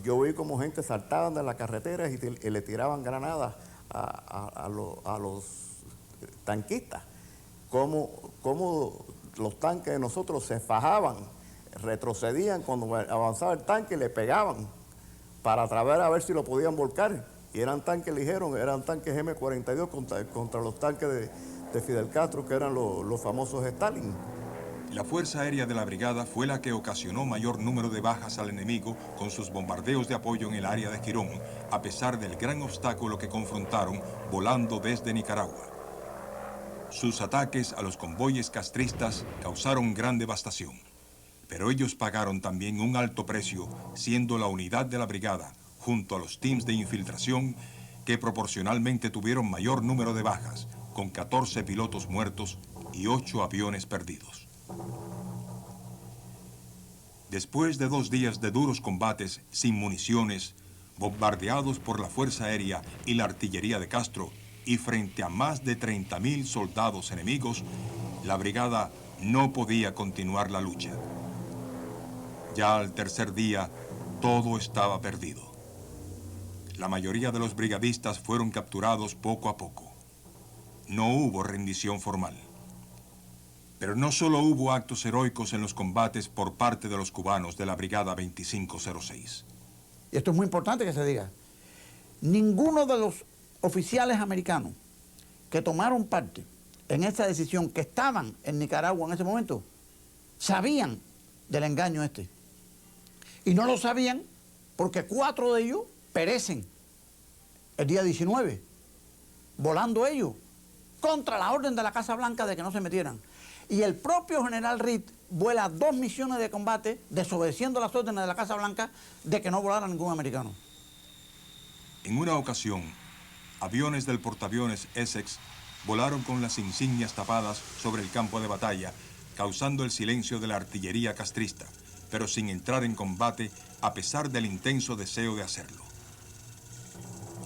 Yo vi como gente saltaban de las carreteras y le tiraban granadas a los tanquistas. Cómo los tanques de nosotros se fajaban, retrocedían cuando avanzaba el tanque y le pegaban para tratar a ver si lo podían volcar. Y eran tanques ligeros, eran tanques M42 contra los tanques de Fidel Castro, que eran los famosos Stalin. La Fuerza Aérea de la Brigada fue la que ocasionó mayor número de bajas al enemigo con sus bombardeos de apoyo en el área de Girón, a pesar del gran obstáculo que confrontaron volando desde Nicaragua. Sus ataques a los convoyes castristas causaron gran devastación, pero ellos pagaron también un alto precio, siendo la unidad de la brigada, junto a los teams de infiltración, que proporcionalmente tuvieron mayor número de bajas, con 14 pilotos muertos y 8 aviones perdidos. Después de 2 días de duros combates sin municiones, bombardeados por la Fuerza Aérea y la artillería de Castro, y frente a más de 30.000 soldados enemigos, la brigada no podía continuar la lucha. Ya al tercer día, todo estaba perdido. La mayoría de los brigadistas fueron capturados poco a poco. No hubo rendición formal. Pero no solo hubo actos heroicos en los combates por parte de los cubanos de la Brigada 2506. Y esto es muy importante que se diga. Ninguno de los oficiales americanos que tomaron parte en esa decisión, que estaban en Nicaragua en ese momento, sabían del engaño este. Y no lo sabían porque 4 de ellos perecen el día 19, volando ellos, contra la orden de la Casa Blanca de que no se metieran. Y el propio general Reed vuela 2 misiones de combate desobedeciendo las órdenes de la Casa Blanca de que no volara ningún americano. En una ocasión, aviones del portaaviones Essex volaron con las insignias tapadas sobre el campo de batalla, causando el silencio de la artillería castrista, pero sin entrar en combate a pesar del intenso deseo de hacerlo.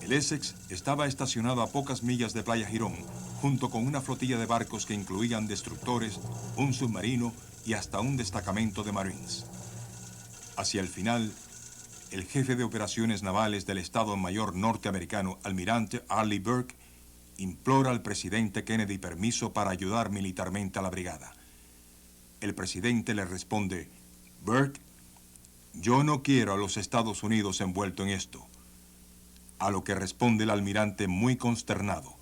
El Essex estaba estacionado a pocas millas de Playa Girón, junto con una flotilla de barcos que incluían destructores, un submarino y hasta un destacamento de Marines. Hacia el final, el jefe de operaciones navales del Estado Mayor norteamericano, almirante Arleigh Burke, implora al presidente Kennedy permiso para ayudar militarmente a la brigada. El presidente le responde: Burke, yo no quiero a los Estados Unidos envuelto en esto. A lo que responde el almirante muy consternado: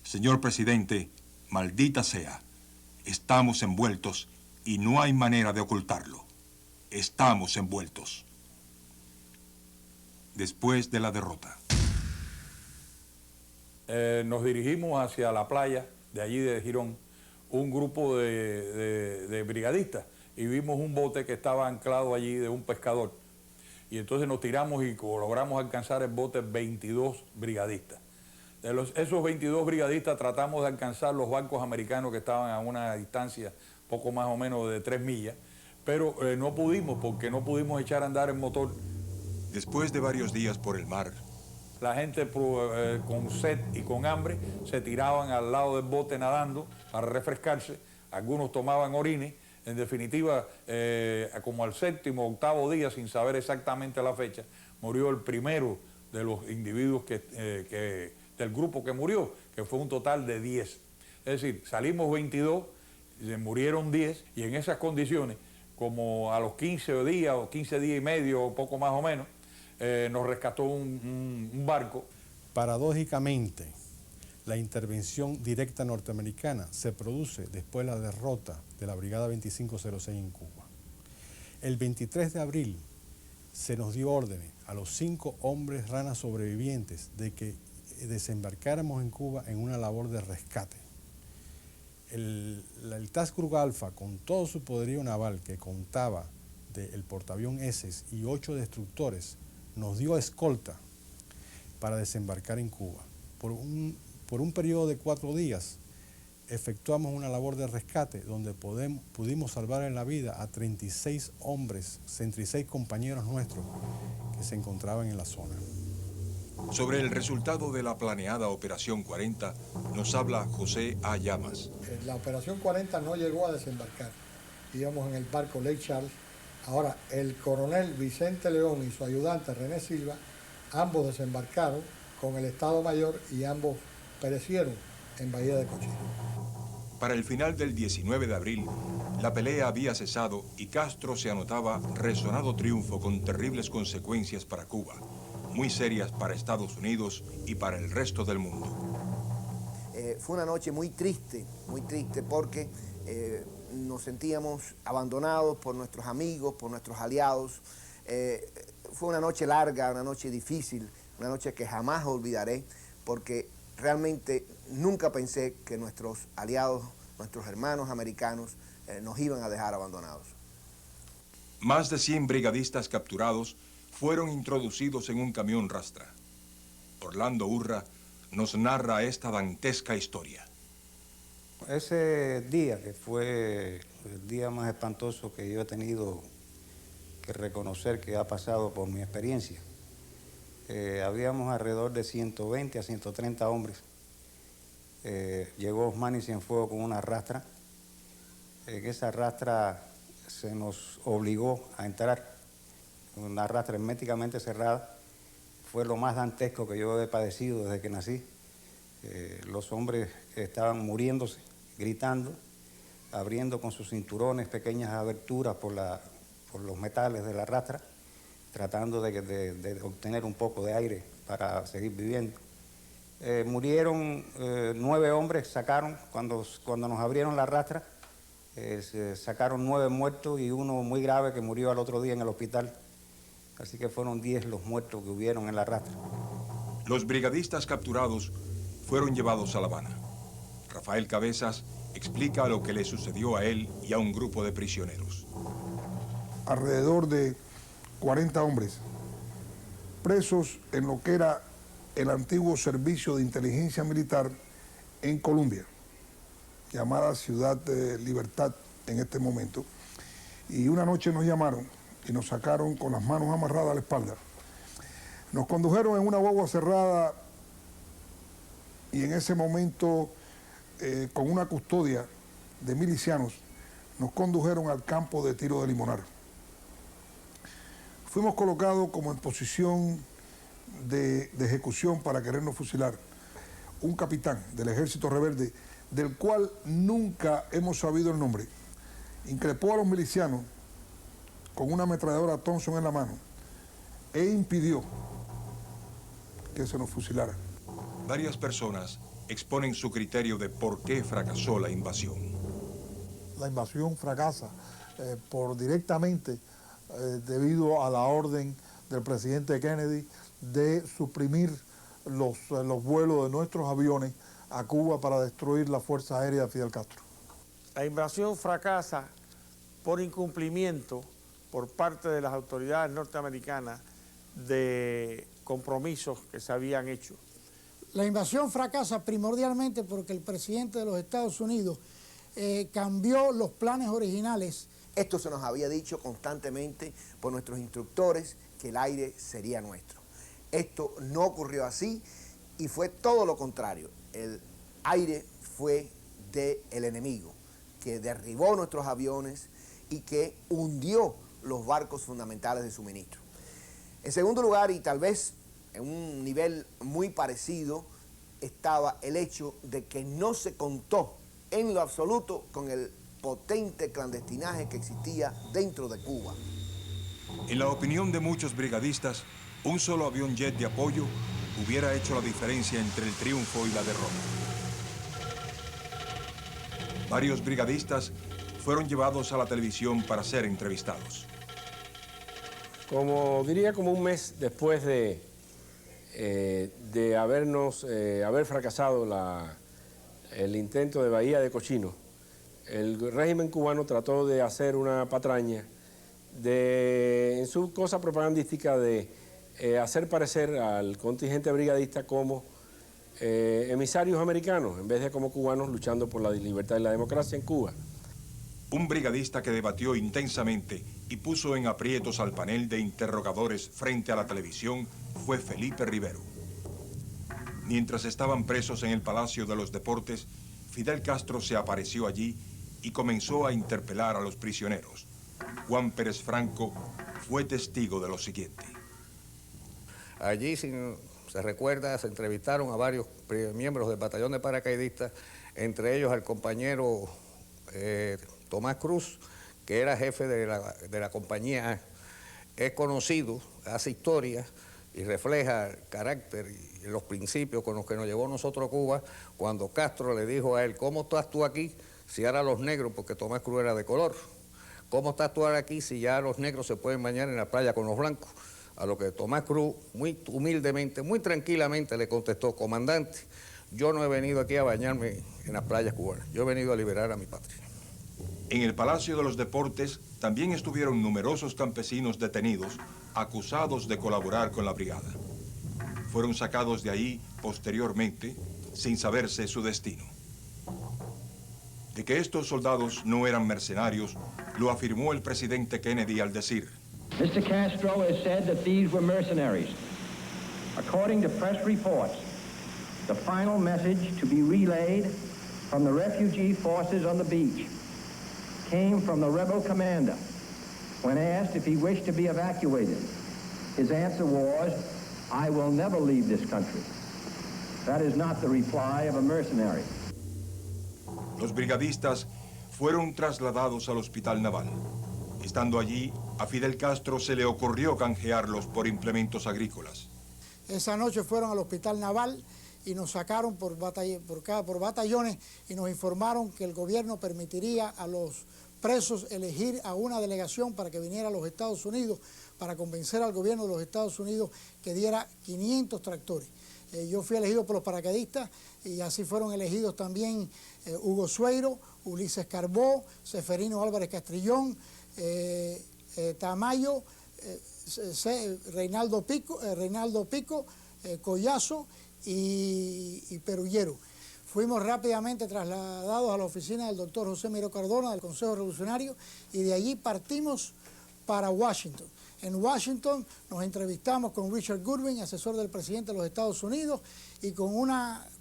Señor presidente, maldita sea, estamos envueltos y no hay manera de ocultarlo. Estamos envueltos. Después de la derrota. Nos dirigimos hacia la playa de allí de Girón, un grupo de brigadistas, y vimos un bote que estaba anclado allí de un pescador. Y entonces nos tiramos y logramos alcanzar el bote 22 brigadistas. De esos 22 brigadistas tratamos de alcanzar los barcos americanos que estaban a una distancia poco más o menos de 3 millas, pero no pudimos porque no pudimos echar a andar el motor. Después de varios días por el mar, la gente con sed y con hambre se tiraban al lado del bote nadando para refrescarse, algunos tomaban orines. En definitiva, como al séptimo o octavo día, sin saber exactamente la fecha, murió el primero de los individuos del grupo que murió, que fue un total de 10. Es decir, salimos 22, se murieron 10, y en esas condiciones, como a los 15 días o 15 días y medio o poco más o menos, nos rescató un barco. Paradójicamente, la intervención directa norteamericana se produce después de la derrota de la Brigada 2506 en Cuba. El 23 de abril se nos dio órdenes a los 5 hombres ranas sobrevivientes de que desembarcáramos en Cuba en una labor de rescate. El Task Group Alpha, con todo su poderío naval que contaba del portaavión Essex y 8 destructores, nos dio escolta para desembarcar en Cuba. Por un periodo de 4 días efectuamos una labor de rescate donde pudimos salvar en la vida a 36 hombres, 36 compañeros nuestros que se encontraban en la zona. Sobre el resultado de la planeada Operación 40 nos habla José A. Llamas. La Operación 40 no llegó a desembarcar. Íbamos en el barco Lake Charles. Ahora, el coronel Vicente León y su ayudante René Silva, ambos desembarcaron con el Estado Mayor y ambos perecieron en Bahía de Cochino. Para el final del 19 de abril, la pelea había cesado y Castro se anotaba resonado triunfo con terribles consecuencias para Cuba, muy serias para Estados Unidos y para el resto del mundo. Fue una noche muy triste porque nos sentíamos abandonados por nuestros amigos, por nuestros aliados. Fue una noche larga, una noche difícil, una noche que jamás olvidaré, porque realmente nunca pensé que nuestros aliados, nuestros hermanos americanos, nos iban a dejar abandonados. Más de 100 brigadistas capturados fueron introducidos en un camión rastra. Orlando Urra nos narra esta dantesca historia. Ese día, que fue el día más espantoso que yo he tenido que reconocer que ha pasado por mi experiencia, habíamos alrededor de 120 a 130 hombres. Llegó Osmani Cienfuegos con una rastra. En esa rastra se nos obligó a entrar, una rastra herméticamente cerrada. Fue lo más dantesco que yo he padecido desde que nací. Los hombres estaban muriéndose, gritando, abriendo con sus cinturones pequeñas aberturas por los metales de la rastra, tratando de obtener un poco de aire para seguir viviendo. Murieron 9 hombres, cuando nos abrieron la rastra, sacaron 9 muertos y uno muy grave que murió al otro día en el hospital. Así que fueron 10 los muertos que hubieron en la rastra. Los brigadistas capturados fueron llevados a La Habana. Rafael Cabezas explica lo que le sucedió a él y a un grupo de prisioneros. Alrededor de 40 hombres presos en lo que era el antiguo servicio de inteligencia militar en Colombia, llamada Ciudad de Libertad en este momento. Y una noche nos llamaron y nos sacaron con las manos amarradas a la espalda. Nos condujeron en una guagua cerrada y en ese momento, con una custodia de milicianos, nos condujeron al campo de tiro de Limonar. Fuimos colocados como en posición de ejecución para querernos fusilar. Un capitán del ejército rebelde, del cual nunca hemos sabido el nombre, increpó a los milicianos con una ametralladora Thompson en la mano e impidió que se nos fusilara. Varias personas exponen su criterio de por qué fracasó la invasión. La invasión fracasa directamente debido a la orden del presidente Kennedy de suprimir los vuelos de nuestros aviones a Cuba para destruir la Fuerza Aérea de Fidel Castro. La invasión fracasa por incumplimiento por parte de las autoridades norteamericanas de compromisos que se habían hecho. La invasión fracasa primordialmente porque el presidente de los Estados Unidos cambió los planes originales. Esto se nos había dicho constantemente por nuestros instructores, que el aire sería nuestro. Esto no ocurrió así y fue todo lo contrario. El aire fue del enemigo, que derribó nuestros aviones y que hundió los barcos fundamentales de suministro. En segundo lugar, y tal vez en un nivel muy parecido, estaba el hecho de que no se contó en lo absoluto con el potente clandestinaje que existía dentro de Cuba. En la opinión de muchos brigadistas, un solo avión jet de apoyo hubiera hecho la diferencia entre el triunfo y la derrota. Varios brigadistas fueron llevados a la televisión para ser entrevistados. Como un mes después de haber fracasado el intento de Bahía de Cochino, el régimen cubano trató de hacer una patraña en su cosa propagandística de hacer parecer al contingente brigadista como emisarios americanos, en vez de como cubanos luchando por la libertad y la democracia en Cuba. Un brigadista que debatió intensamente y puso en aprietos al panel de interrogadores frente a la televisión fue Felipe Rivero. Mientras estaban presos en el Palacio de los Deportes, Fidel Castro se apareció allí y comenzó a interpelar a los prisioneros. Juan Pérez Franco fue testigo de lo siguiente. Allí, si se recuerda, se entrevistaron a varios miembros del batallón de paracaidistas, entre ellos al compañero Tomás Cruz, que era jefe de la compañía. Es conocido, hace historia y refleja el carácter y los principios con los que nos llevó nosotros a Cuba, cuando Castro le dijo a él: ¿cómo estás tú aquí si ahora los negros, porque Tomás Cruz era de color, cómo estás tú ahora aquí si ya los negros se pueden bañar en la playa con los blancos? A lo que Tomás Cruz, muy humildemente, muy tranquilamente le contestó: comandante, yo no he venido aquí a bañarme en las playas cubanas, yo he venido a liberar a mi patria. En el Palacio de los Deportes también estuvieron numerosos campesinos detenidos, acusados de colaborar con la brigada. Fueron sacados de ahí posteriormente, sin saberse su destino. De que estos soldados no eran mercenarios, lo afirmó el presidente Kennedy al decir: Mr. Castro has said that these were mercenaries. According to press reports, the final message to be relayed from the refugee forces on the beach came from the rebel commander when asked if he wished to be evacuated. His answer was, "I will never leave this country." That is not the reply of a mercenary. Los brigadistas fueron trasladados al Hospital Naval. Estando allí, a Fidel Castro se le ocurrió canjearlos por implementos agrícolas. Esa noche fueron al Hospital Naval y nos sacaron por batallones y nos informaron que el gobierno permitiría a los presos elegir a una delegación para que viniera a los Estados Unidos para convencer al gobierno de los Estados Unidos que diera 500 tractores. Yo fui elegido por los paracaidistas y así fueron elegidos también Hugo Sueiro, Ulises Carbó, Seferino Álvarez Castrillón, Tamayo, Reinaldo Pico, Collazo y Perullero. Fuimos rápidamente trasladados a la oficina del doctor José Miró Cardona del Consejo Revolucionario y de allí partimos para Washington. En Washington nos entrevistamos con Richard Goodwin, asesor del presidente de los Estados Unidos, y con un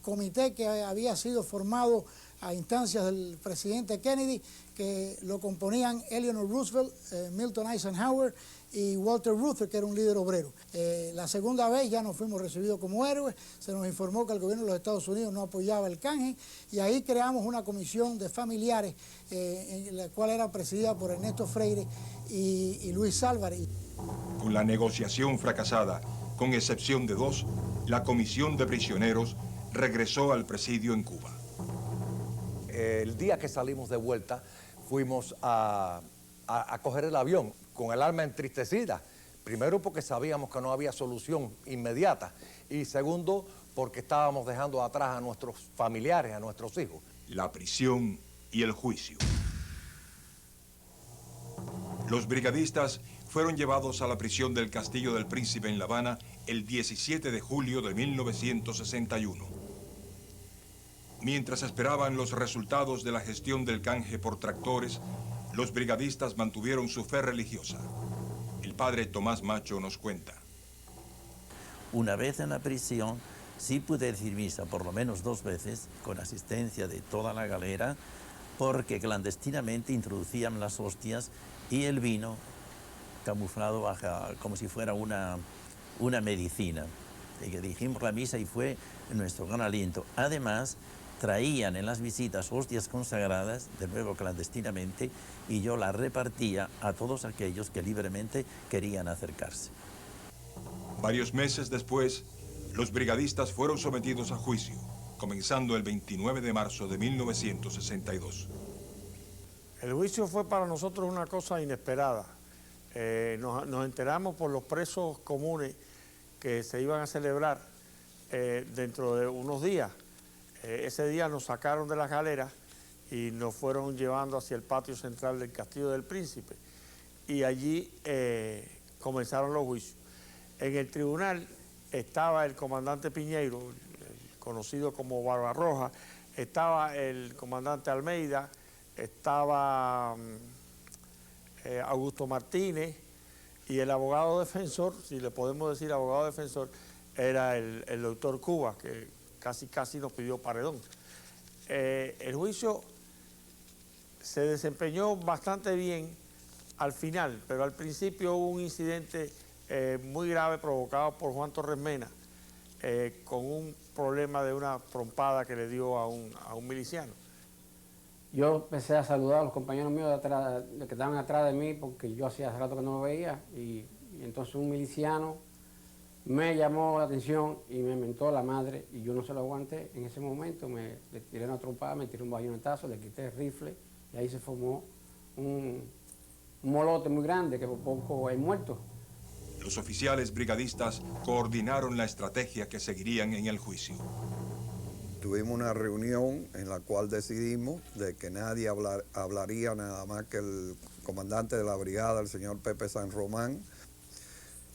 comité que había sido formado a instancias del presidente Kennedy, que lo componían Eleanor Roosevelt, Milton Eisenhower y Walter Reuther, que era un líder obrero. La segunda vez ya nos fuimos recibidos como héroes, se nos informó que el gobierno de los Estados Unidos no apoyaba el canje y ahí creamos una comisión de familiares, en la cual era presidida por Ernesto Freire y Luis Álvarez. Con la negociación fracasada, con excepción de 2, la comisión de prisioneros regresó al presidio en Cuba. El día que salimos de vuelta, fuimos a coger el avión con el alma entristecida. Primero porque sabíamos que no había solución inmediata y segundo porque estábamos dejando atrás a nuestros familiares, a nuestros hijos. La prisión y el juicio. Los brigadistas fueron llevados a la prisión del Castillo del Príncipe en La Habana el 17 de julio de 1961. Mientras esperaban los resultados de la gestión del canje por tractores, los brigadistas mantuvieron su fe religiosa. El padre Tomás Macho nos cuenta. Una vez en la prisión, sí pude decir misa por lo menos 2 veces, con asistencia de toda la galera, porque clandestinamente introducían las hostias y el vino camuflado como si fuera una medicina. Y que dijimos la misa y fue nuestro gran aliento. Además, traían en las visitas hostias consagradas, de nuevo clandestinamente, y yo las repartía a todos aquellos que libremente querían acercarse. Varios meses después, los brigadistas fueron sometidos a juicio, comenzando el 29 de marzo de 1962. El juicio fue para nosotros una cosa inesperada. Nos enteramos por los presos comunes que se iban a celebrar dentro de unos días. Ese día nos sacaron de las galeras y nos fueron llevando hacia el patio central del Castillo del Príncipe. Y allí comenzaron los juicios. En el tribunal estaba el comandante Piñeiro, conocido como Barbarroja, estaba el comandante Almeida, estaba Augusto Martínez, y el abogado defensor, si le podemos decir abogado defensor, era el doctor Cuba, que casi nos pidió paredón. El juicio se desempeñó bastante bien al final, pero al principio hubo un incidente muy grave provocado por Juan Torres Mena, con un problema de una trompada que le dio a un miliciano. Yo empecé a saludar a los compañeros míos que estaban atrás de mí, porque yo hacía hace rato que no lo veía, y entonces un miliciano me llamó la atención y me mentó la madre, y yo no se lo aguanté. En ese momento le tiré una trompada, me tiré un bayonetazo, le quité el rifle, y ahí se formó un molote muy grande, que por poco hay muertos. Los oficiales brigadistas coordinaron la estrategia que seguirían en el juicio. Tuvimos una reunión en la cual decidimos de que nadie hablaría nada más que el comandante de la brigada, el señor Pepe San Román.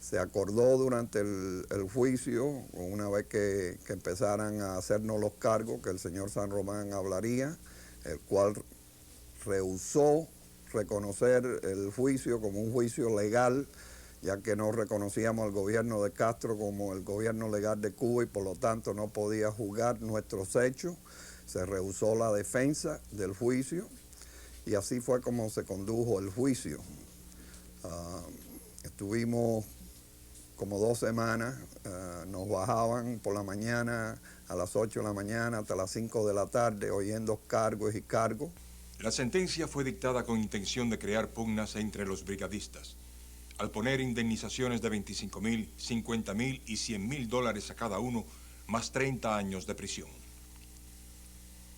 Se acordó durante el juicio, una vez que empezaran a hacernos los cargos, que el señor San Román hablaría, el cual rehusó reconocer el juicio como un juicio legal, ya que no reconocíamos al gobierno de Castro como el gobierno legal de Cuba y por lo tanto no podía juzgar nuestros hechos. Se rehusó la defensa del juicio y así fue como se condujo el juicio. Estuvimos como 2 semanas, nos bajaban por la mañana a las 8 de la mañana hasta las 5 de la tarde oyendo cargos y cargos. La sentencia fue dictada con intención de crear pugnas entre los brigadistas, al poner indemnizaciones de $25,000, $50,000 y $100,000 a cada uno, más 30 años de prisión.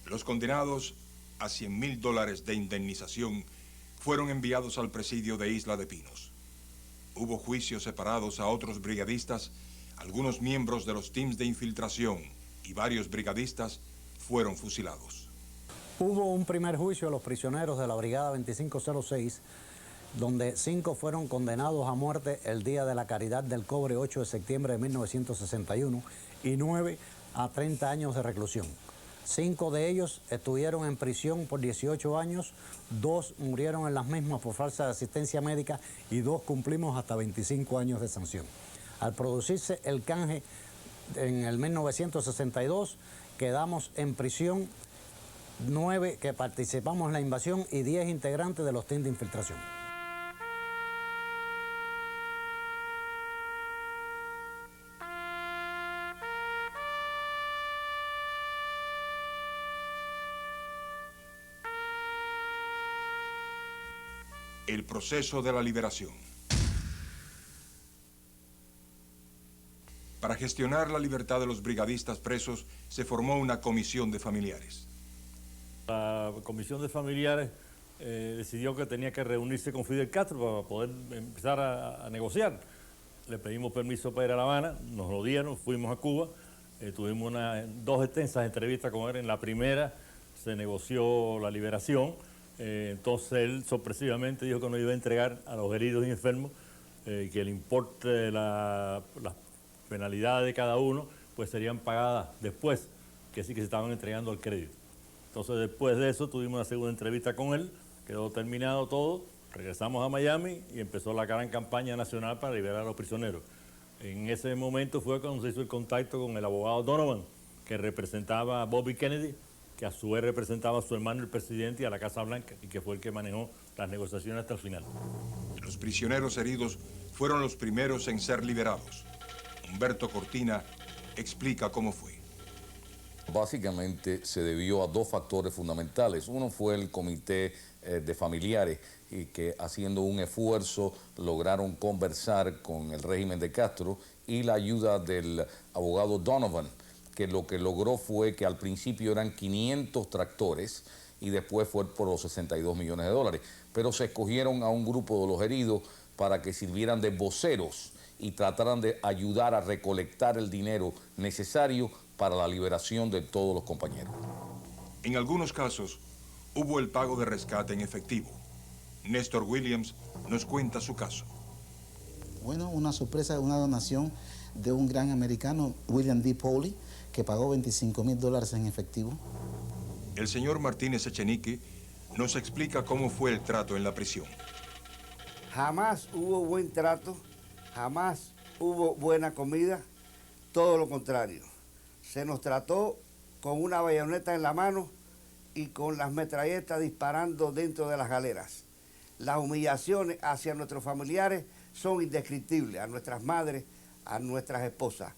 Los condenados a $100,000 de indemnización fueron enviados al presidio de Isla de Pinos. Hubo juicios separados a otros brigadistas, algunos miembros de los teams de infiltración y varios brigadistas fueron fusilados. Hubo un primer juicio a los prisioneros de la Brigada 2506, donde 5 fueron condenados a muerte el día de la Caridad del Cobre, 8 de septiembre de 1961, y 9 a 30 años de reclusión. 5 de ellos estuvieron en prisión por 18 años, 2 murieron en las mismas por falta de asistencia médica y 2 cumplimos hasta 25 años de sanción. Al producirse el canje en el 1962, quedamos en prisión 9 que participamos en la invasión y 10 integrantes de los teams de infiltración. El proceso de la liberación. Para gestionar la libertad de los brigadistas presos, se formó una comisión de familiares. La comisión de familiares decidió que tenía que reunirse con Fidel Castro para poder empezar a negociar. Le pedimos permiso para ir a La Habana, nos lo dieron, fuimos a Cuba, tuvimos 2 extensas entrevistas con él. En la primera se negoció la liberación. Entonces él sorpresivamente dijo que no iba a entregar a los heridos y enfermos, que el importe de las penalidades de cada uno pues serían pagadas después, que sí que se estaban entregando al crédito. Entonces después de eso tuvimos una segunda entrevista con él, quedó terminado todo, regresamos a Miami y empezó la gran campaña nacional para liberar a los prisioneros. En ese momento fue cuando se hizo el contacto con el abogado Donovan, que representaba a Bobby Kennedy, que a su vez representaba a su hermano el presidente y a la Casa Blanca, y que fue el que manejó las negociaciones hasta el final. Los prisioneros heridos fueron los primeros en ser liberados. Humberto Cortina explica cómo fue. Básicamente se debió a dos factores fundamentales. Uno fue el comité de familiares y que haciendo un esfuerzo lograron conversar con el régimen de Castro, y la ayuda del abogado Donovan, que lo que logró fue que al principio eran 500 tractores y después fue por los 62 millones de dólares. Pero se escogieron a un grupo de los heridos para que sirvieran de voceros y trataran de ayudar a recolectar el dinero necesario para la liberación de todos los compañeros. En algunos casos, hubo el pago de rescate en efectivo. Néstor Williams nos cuenta su caso. Bueno, una sorpresa, una donación de un gran americano, William D. Poli, que pagó $25,000 en efectivo. El señor Martínez Echenique nos explica cómo fue el trato en la prisión. Jamás hubo buen trato, jamás hubo buena comida, todo lo contrario. Se nos trató con una bayoneta en la mano y con las metralletas disparando dentro de las galeras. Las humillaciones hacia nuestros familiares son indescriptibles, a nuestras madres, a nuestras esposas.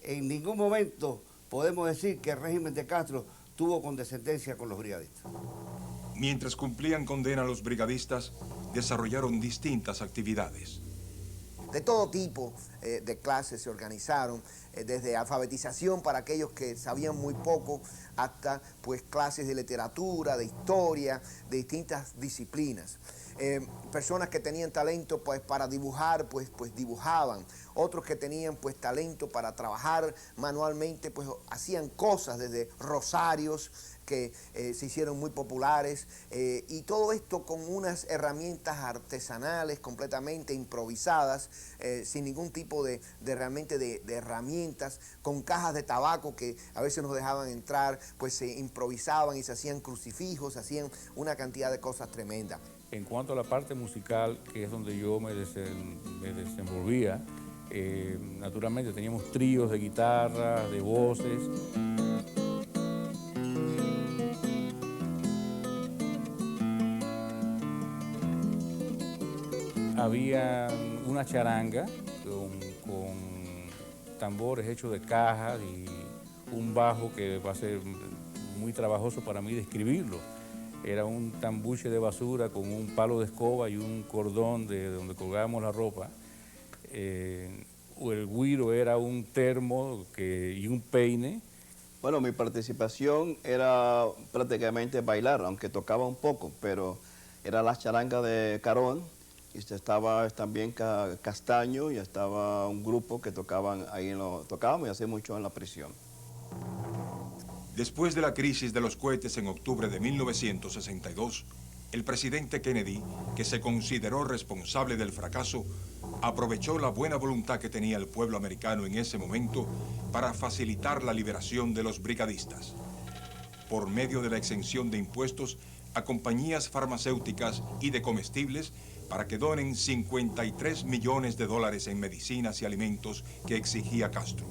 En ningún momento podemos decir que el régimen de Castro tuvo condescendencia con los brigadistas. Mientras cumplían condena, los brigadistas desarrollaron distintas actividades. De todo tipo de clases se organizaron, desde alfabetización para aquellos que sabían muy poco, hasta pues clases de literatura, de historia, de distintas disciplinas. Personas que tenían talento pues para dibujar, pues dibujaban. Otros que tenían pues talento para trabajar manualmente, pues hacían cosas, desde rosarios que se hicieron muy populares, y todo esto con unas herramientas artesanales completamente improvisadas, sin ningún tipo de herramientas, con cajas de tabaco que a veces nos dejaban entrar, pues se improvisaban y se hacían crucifijos, se hacían una cantidad de cosas tremendas. En cuanto a la parte musical, que es donde yo me desenvolvía, naturalmente teníamos tríos de guitarra, de voces. Había una charanga con tambores hechos de cajas y un bajo que va a ser muy trabajoso para mí describirlo. Era un tambuche de basura con un palo de escoba y un cordón de donde colgábamos la ropa. El güiro era un termo y un peine. Bueno, mi participación era prácticamente bailar, aunque tocaba un poco, pero era la charanga de Carón, y estaba también Castaño, y estaba un grupo que tocaban ahí, tocábamos y hacía mucho en la prisión. Después de la crisis de los cohetes en octubre de 1962, el presidente Kennedy, que se consideró responsable del fracaso, aprovechó la buena voluntad que tenía el pueblo americano en ese momento para facilitar la liberación de los brigadistas. Por medio de la exención de impuestos a compañías farmacéuticas y de comestibles para que donen $53 millones en medicinas y alimentos que exigía Castro.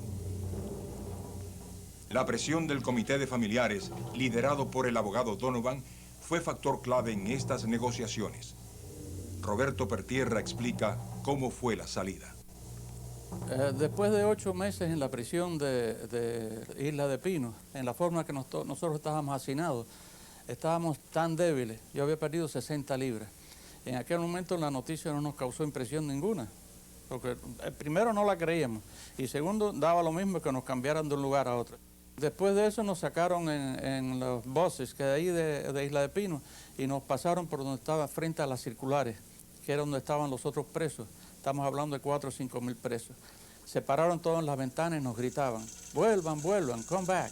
La presión del comité de familiares, liderado por el abogado Donovan, fue factor clave en estas negociaciones. Roberto Pertierra explica cómo fue la salida. Después de 8 meses en la prisión de Isla de Pino, en la forma que nosotros estábamos hacinados, estábamos tan débiles. Yo había perdido 60 libras. En aquel momento la noticia no nos causó impresión ninguna, porque primero no la creíamos y segundo daba lo mismo que nos cambiaran de un lugar a otro. Después de eso nos sacaron en los buses que de ahí de Isla de Pino y nos pasaron por donde estaba frente a las circulares, que era donde estaban los otros presos. Estamos hablando de 4 o 5 mil presos. Se pararon todos en las ventanas y nos gritaban, vuelvan, vuelvan, come back.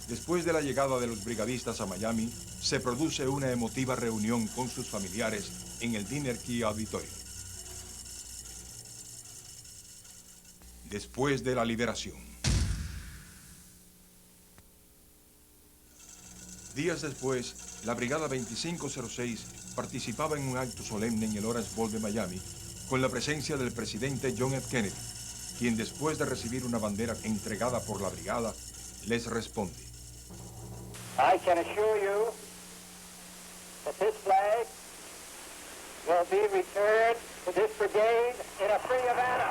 Después de la llegada de los brigadistas a Miami, se produce una emotiva reunión con sus familiares en el Dinner Key Auditorium. Después de la liberación. Días después, la Brigada 2506 participaba en un acto solemne en el Orange Bowl de Miami con la presencia del presidente John F. Kennedy, quien después de recibir una bandera entregada por la brigada, les responde. I can assure you that this flag will be returned to this brigade in a free Havana.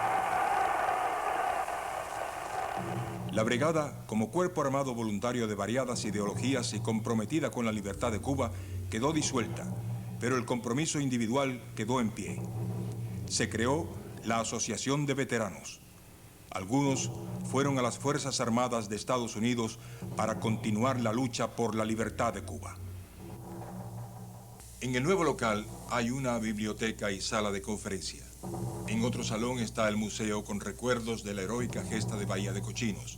La brigada, como cuerpo armado voluntario de variadas ideologías y comprometida con la libertad de Cuba, quedó disuelta, pero el compromiso individual quedó en pie. Se creó la Asociación de Veteranos. Algunos fueron a las Fuerzas Armadas de Estados Unidos para continuar la lucha por la libertad de Cuba. En el nuevo local hay una biblioteca y sala de conferencia. En otro salón está el museo con recuerdos de la heroica gesta de Bahía de Cochinos,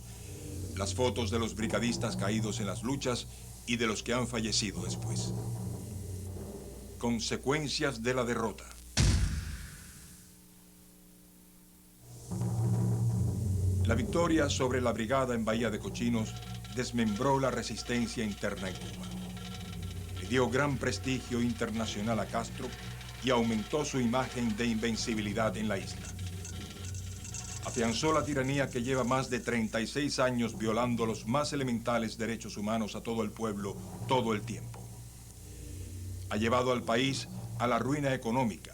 las fotos de los brigadistas caídos en las luchas y de los que han fallecido después. Consecuencias de la derrota. La victoria sobre la brigada en Bahía de Cochinos desmembró la resistencia interna en Cuba. Le dio gran prestigio internacional a Castro y aumentó su imagen de invencibilidad en la isla. Afianzó la tiranía que lleva más de 36 años violando los más elementales derechos humanos a todo el pueblo todo el tiempo. Ha llevado al país a la ruina económica,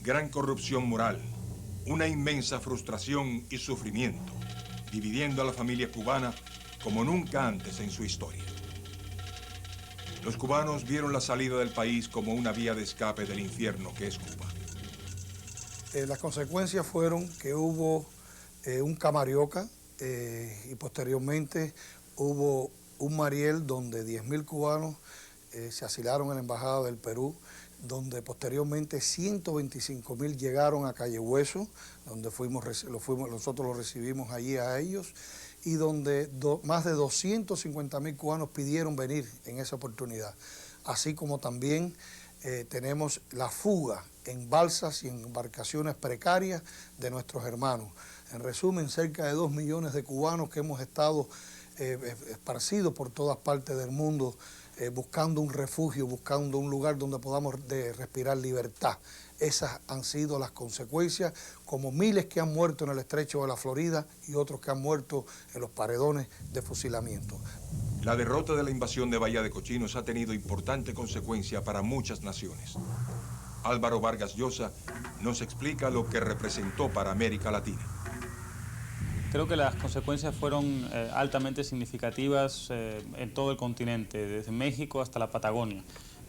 gran corrupción moral, una inmensa frustración y sufrimiento, dividiendo a la familia cubana como nunca antes en su historia. Los cubanos vieron la salida del país como una vía de escape del infierno que es Cuba. Las consecuencias fueron que hubo un Camarioca y posteriormente hubo un Mariel donde 10.000 cubanos se asilaron en la Embajada del Perú, donde posteriormente 125.000 llegaron a Calle Hueso, donde nosotros los recibimos allí a ellos, y donde más de 250.000 cubanos pidieron venir en esa oportunidad. Así como también tenemos la fuga en balsas y en embarcaciones precarias de nuestros hermanos. En resumen, cerca de 2 millones de cubanos que hemos estado esparcidos por todas partes del mundo, buscando un refugio, buscando un lugar donde podamos respirar libertad. Esas han sido las consecuencias, como miles que han muerto en el estrecho de la Florida y otros que han muerto en los paredones de fusilamiento. La derrota de la invasión de Bahía de Cochinos ha tenido importante consecuencia para muchas naciones. Álvaro Vargas Llosa nos explica lo que representó para América Latina. Creo que las consecuencias fueron altamente significativas en todo el continente, desde México hasta la Patagonia.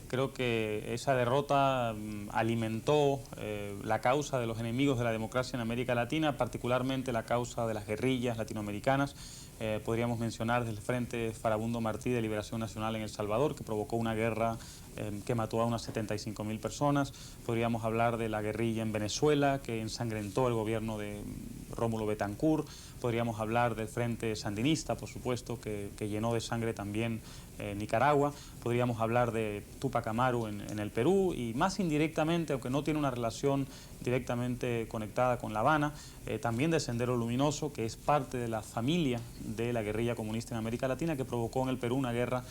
Creo que esa derrota alimentó la causa de los enemigos de la democracia en América Latina, particularmente la causa de las guerrillas latinoamericanas. Podríamos mencionar desde el Frente Farabundo Martí de Liberación Nacional en El Salvador, que provocó una guerra que mató a unas 75.000 personas. Podríamos hablar de la guerrilla en Venezuela, que ensangrentó el gobierno de Rómulo Betancourt. Podríamos hablar del Frente Sandinista, por supuesto, que llenó de sangre también Nicaragua. Podríamos hablar de Túpac Amaru en el Perú y más indirectamente, aunque no tiene una relación directamente conectada con La Habana, también de Sendero Luminoso, que es parte de la familia de la guerrilla comunista en América Latina, que provocó en el Perú una guerra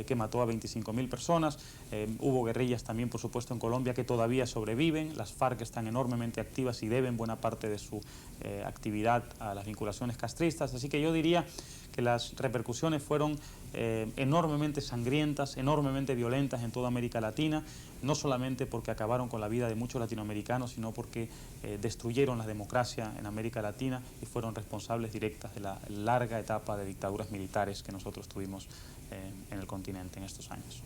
que mató a 25.000 personas. Hubo guerrillas también, por supuesto, en Colombia que todavía sobreviven. Las FARC están enormemente activas y deben buena parte de su actividad a las vinculaciones castristas. Así que yo diría que las repercusiones fueron enormemente sangrientas, enormemente violentas en toda América Latina, no solamente porque acabaron con la vida de muchos latinoamericanos, sino porque destruyeron la democracia en América Latina y fueron responsables directas de la larga etapa de dictaduras militares que nosotros tuvimos en el continente en estos años.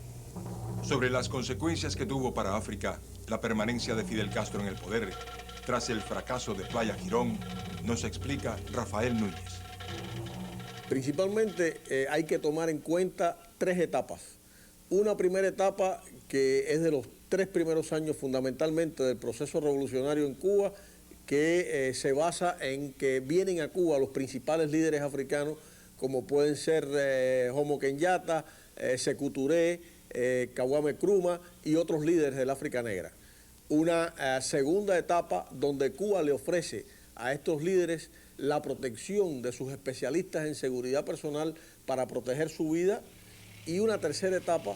Sobre las consecuencias que tuvo para África la permanencia de Fidel Castro en el poder tras el fracaso de Playa Girón, nos explica Rafael Núñez. Principalmente hay que tomar en cuenta 3 etapas. Una primera etapa que es de los 3 primeros años fundamentalmente del proceso revolucionario en Cuba, que se basa en que vienen a Cuba los principales líderes africanos, como pueden ser Jomo Kenyatta, Sékou Touré, Kwame Nkrumah y otros líderes del África Negra. Una segunda etapa donde Cuba le ofrece a estos líderes la protección de sus especialistas en seguridad personal para proteger su vida, y una tercera etapa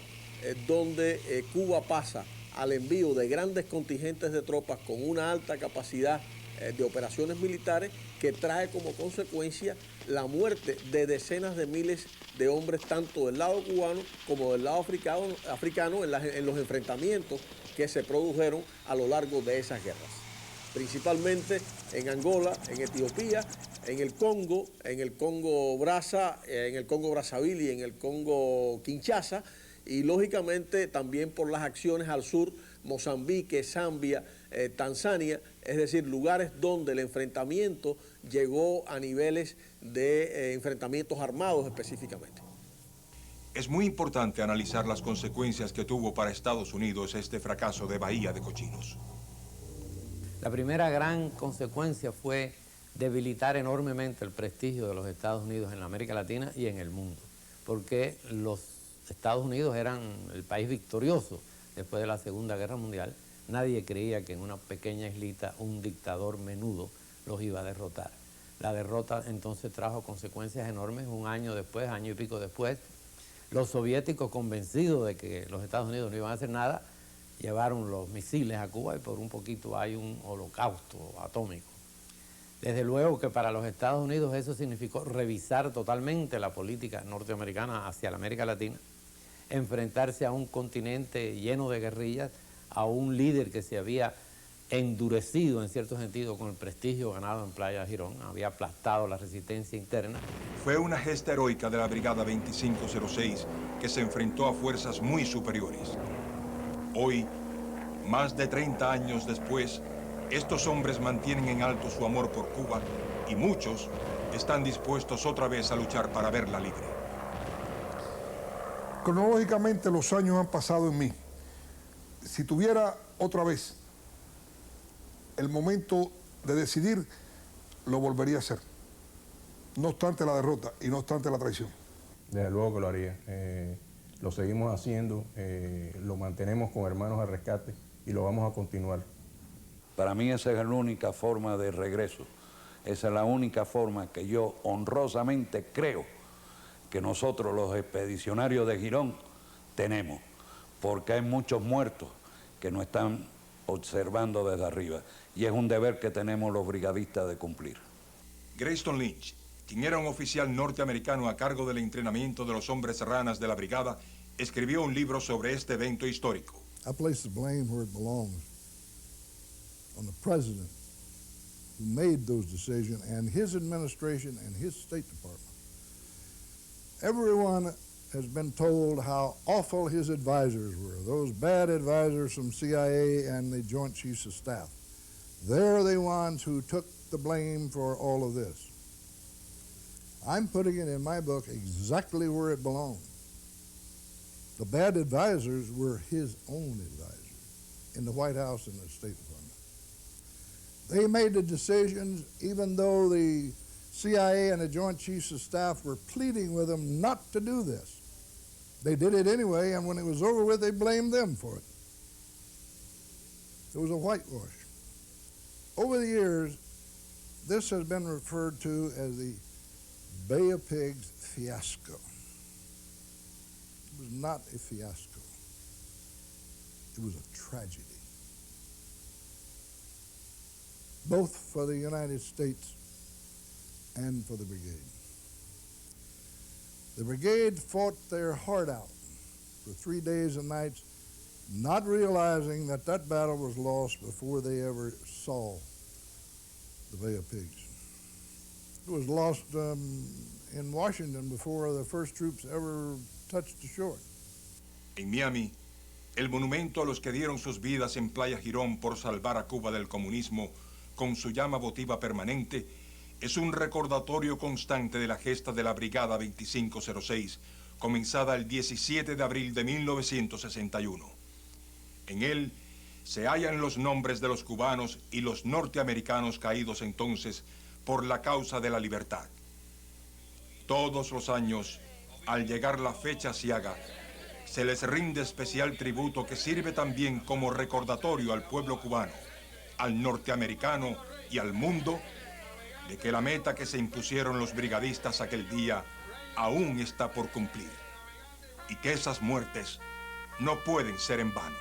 donde Cuba pasa al envío de grandes contingentes de tropas con una alta capacidad de operaciones militares que trae como consecuencia la muerte de decenas de miles de hombres, tanto del lado cubano como del lado africano en los enfrentamientos que se produjeron a lo largo de esas guerras. Principalmente en Angola, en Etiopía, en el Congo Brazzaville y en el Congo Kinshasa, y lógicamente también por las acciones al sur, Mozambique, Zambia, Tanzania, es decir, lugares donde el enfrentamiento llegó a niveles de enfrentamientos armados específicamente. Es muy importante analizar las consecuencias que tuvo para Estados Unidos este fracaso de Bahía de Cochinos. La primera gran consecuencia fue debilitar enormemente el prestigio de los Estados Unidos en la América Latina y en el mundo, porque los Estados Unidos eran el país victorioso después de la Segunda Guerra Mundial. Nadie creía que en una pequeña islita un dictador menudo los iba a derrotar. La derrota entonces trajo consecuencias enormes. Un año después, año y pico después, los soviéticos, convencidos de que los Estados Unidos no iban a hacer nada, llevaron los misiles a Cuba y por un poquito hay un holocausto atómico. Desde luego que para los Estados Unidos eso significó revisar totalmente la política norteamericana hacia la América Latina, enfrentarse a un continente lleno de guerrillas, a un líder que se había endurecido en cierto sentido con el prestigio ganado en Playa Girón, había aplastado la resistencia interna. Fue una gesta heroica de la Brigada 2506 que se enfrentó a fuerzas muy superiores. Hoy, más de 30 años después, estos hombres mantienen en alto su amor por Cuba y muchos están dispuestos otra vez a luchar para verla libre. Cronológicamente los años han pasado en mí. Si tuviera otra vez el momento de decidir, lo volvería a hacer. No obstante la derrota y no obstante la traición. Desde luego que lo haría. Lo seguimos haciendo, lo mantenemos con Hermanos al Rescate y lo vamos a continuar. Para mí esa es la única forma de regreso. Esa es la única forma que yo honrosamente creo que nosotros los expedicionarios de Girón tenemos, porque hay muchos muertos que nos están observando desde arriba y es un deber que tenemos los brigadistas de cumplir. Grayston Lynch, quien era un oficial norteamericano a cargo del entrenamiento de los hombres ranas de la brigada, escribió un libro sobre este evento histórico. I place the blame where it belongs, on the president who made those decisions and his administration and his State Department. Everyone has been told how awful his advisors were, those bad advisors from CIA and the Joint Chiefs of Staff. They're the ones who took the blame for all of this. I'm putting it in my book exactly where it belongs. The bad advisors were his own advisors in the White House and the State Department. They made the decisions even though the CIA and the Joint Chiefs of Staff were pleading with them not to do this. They did it anyway, and when it was over with, they blamed them for it. It was a whitewash. Over the years, this has been referred to as the Bay of Pigs fiasco. It was not a fiasco. It was a tragedy, both for the United States and for the brigade. The brigade fought their heart out for 3 days and nights, not realizing that that battle was lost before they ever saw the Bay of Pigs. It was lost in Washington before the first troops ever touched the shore. En Miami, el monumento a los que dieron sus vidas en Playa Girón por salvar a Cuba del comunismo con su llama votiva permanente es un recordatorio constante de la gesta de la Brigada 2506, comenzada el 17 de abril de 1961. En él se hallan los nombres de los cubanos y los norteamericanos caídos entonces por la causa de la libertad. Todos los años, al llegar la fecha aciaga, se les rinde especial tributo que sirve también como recordatorio al pueblo cubano, al norteamericano y al mundo de que la meta que se impusieron los brigadistas aquel día aún está por cumplir y que esas muertes no pueden ser en vano.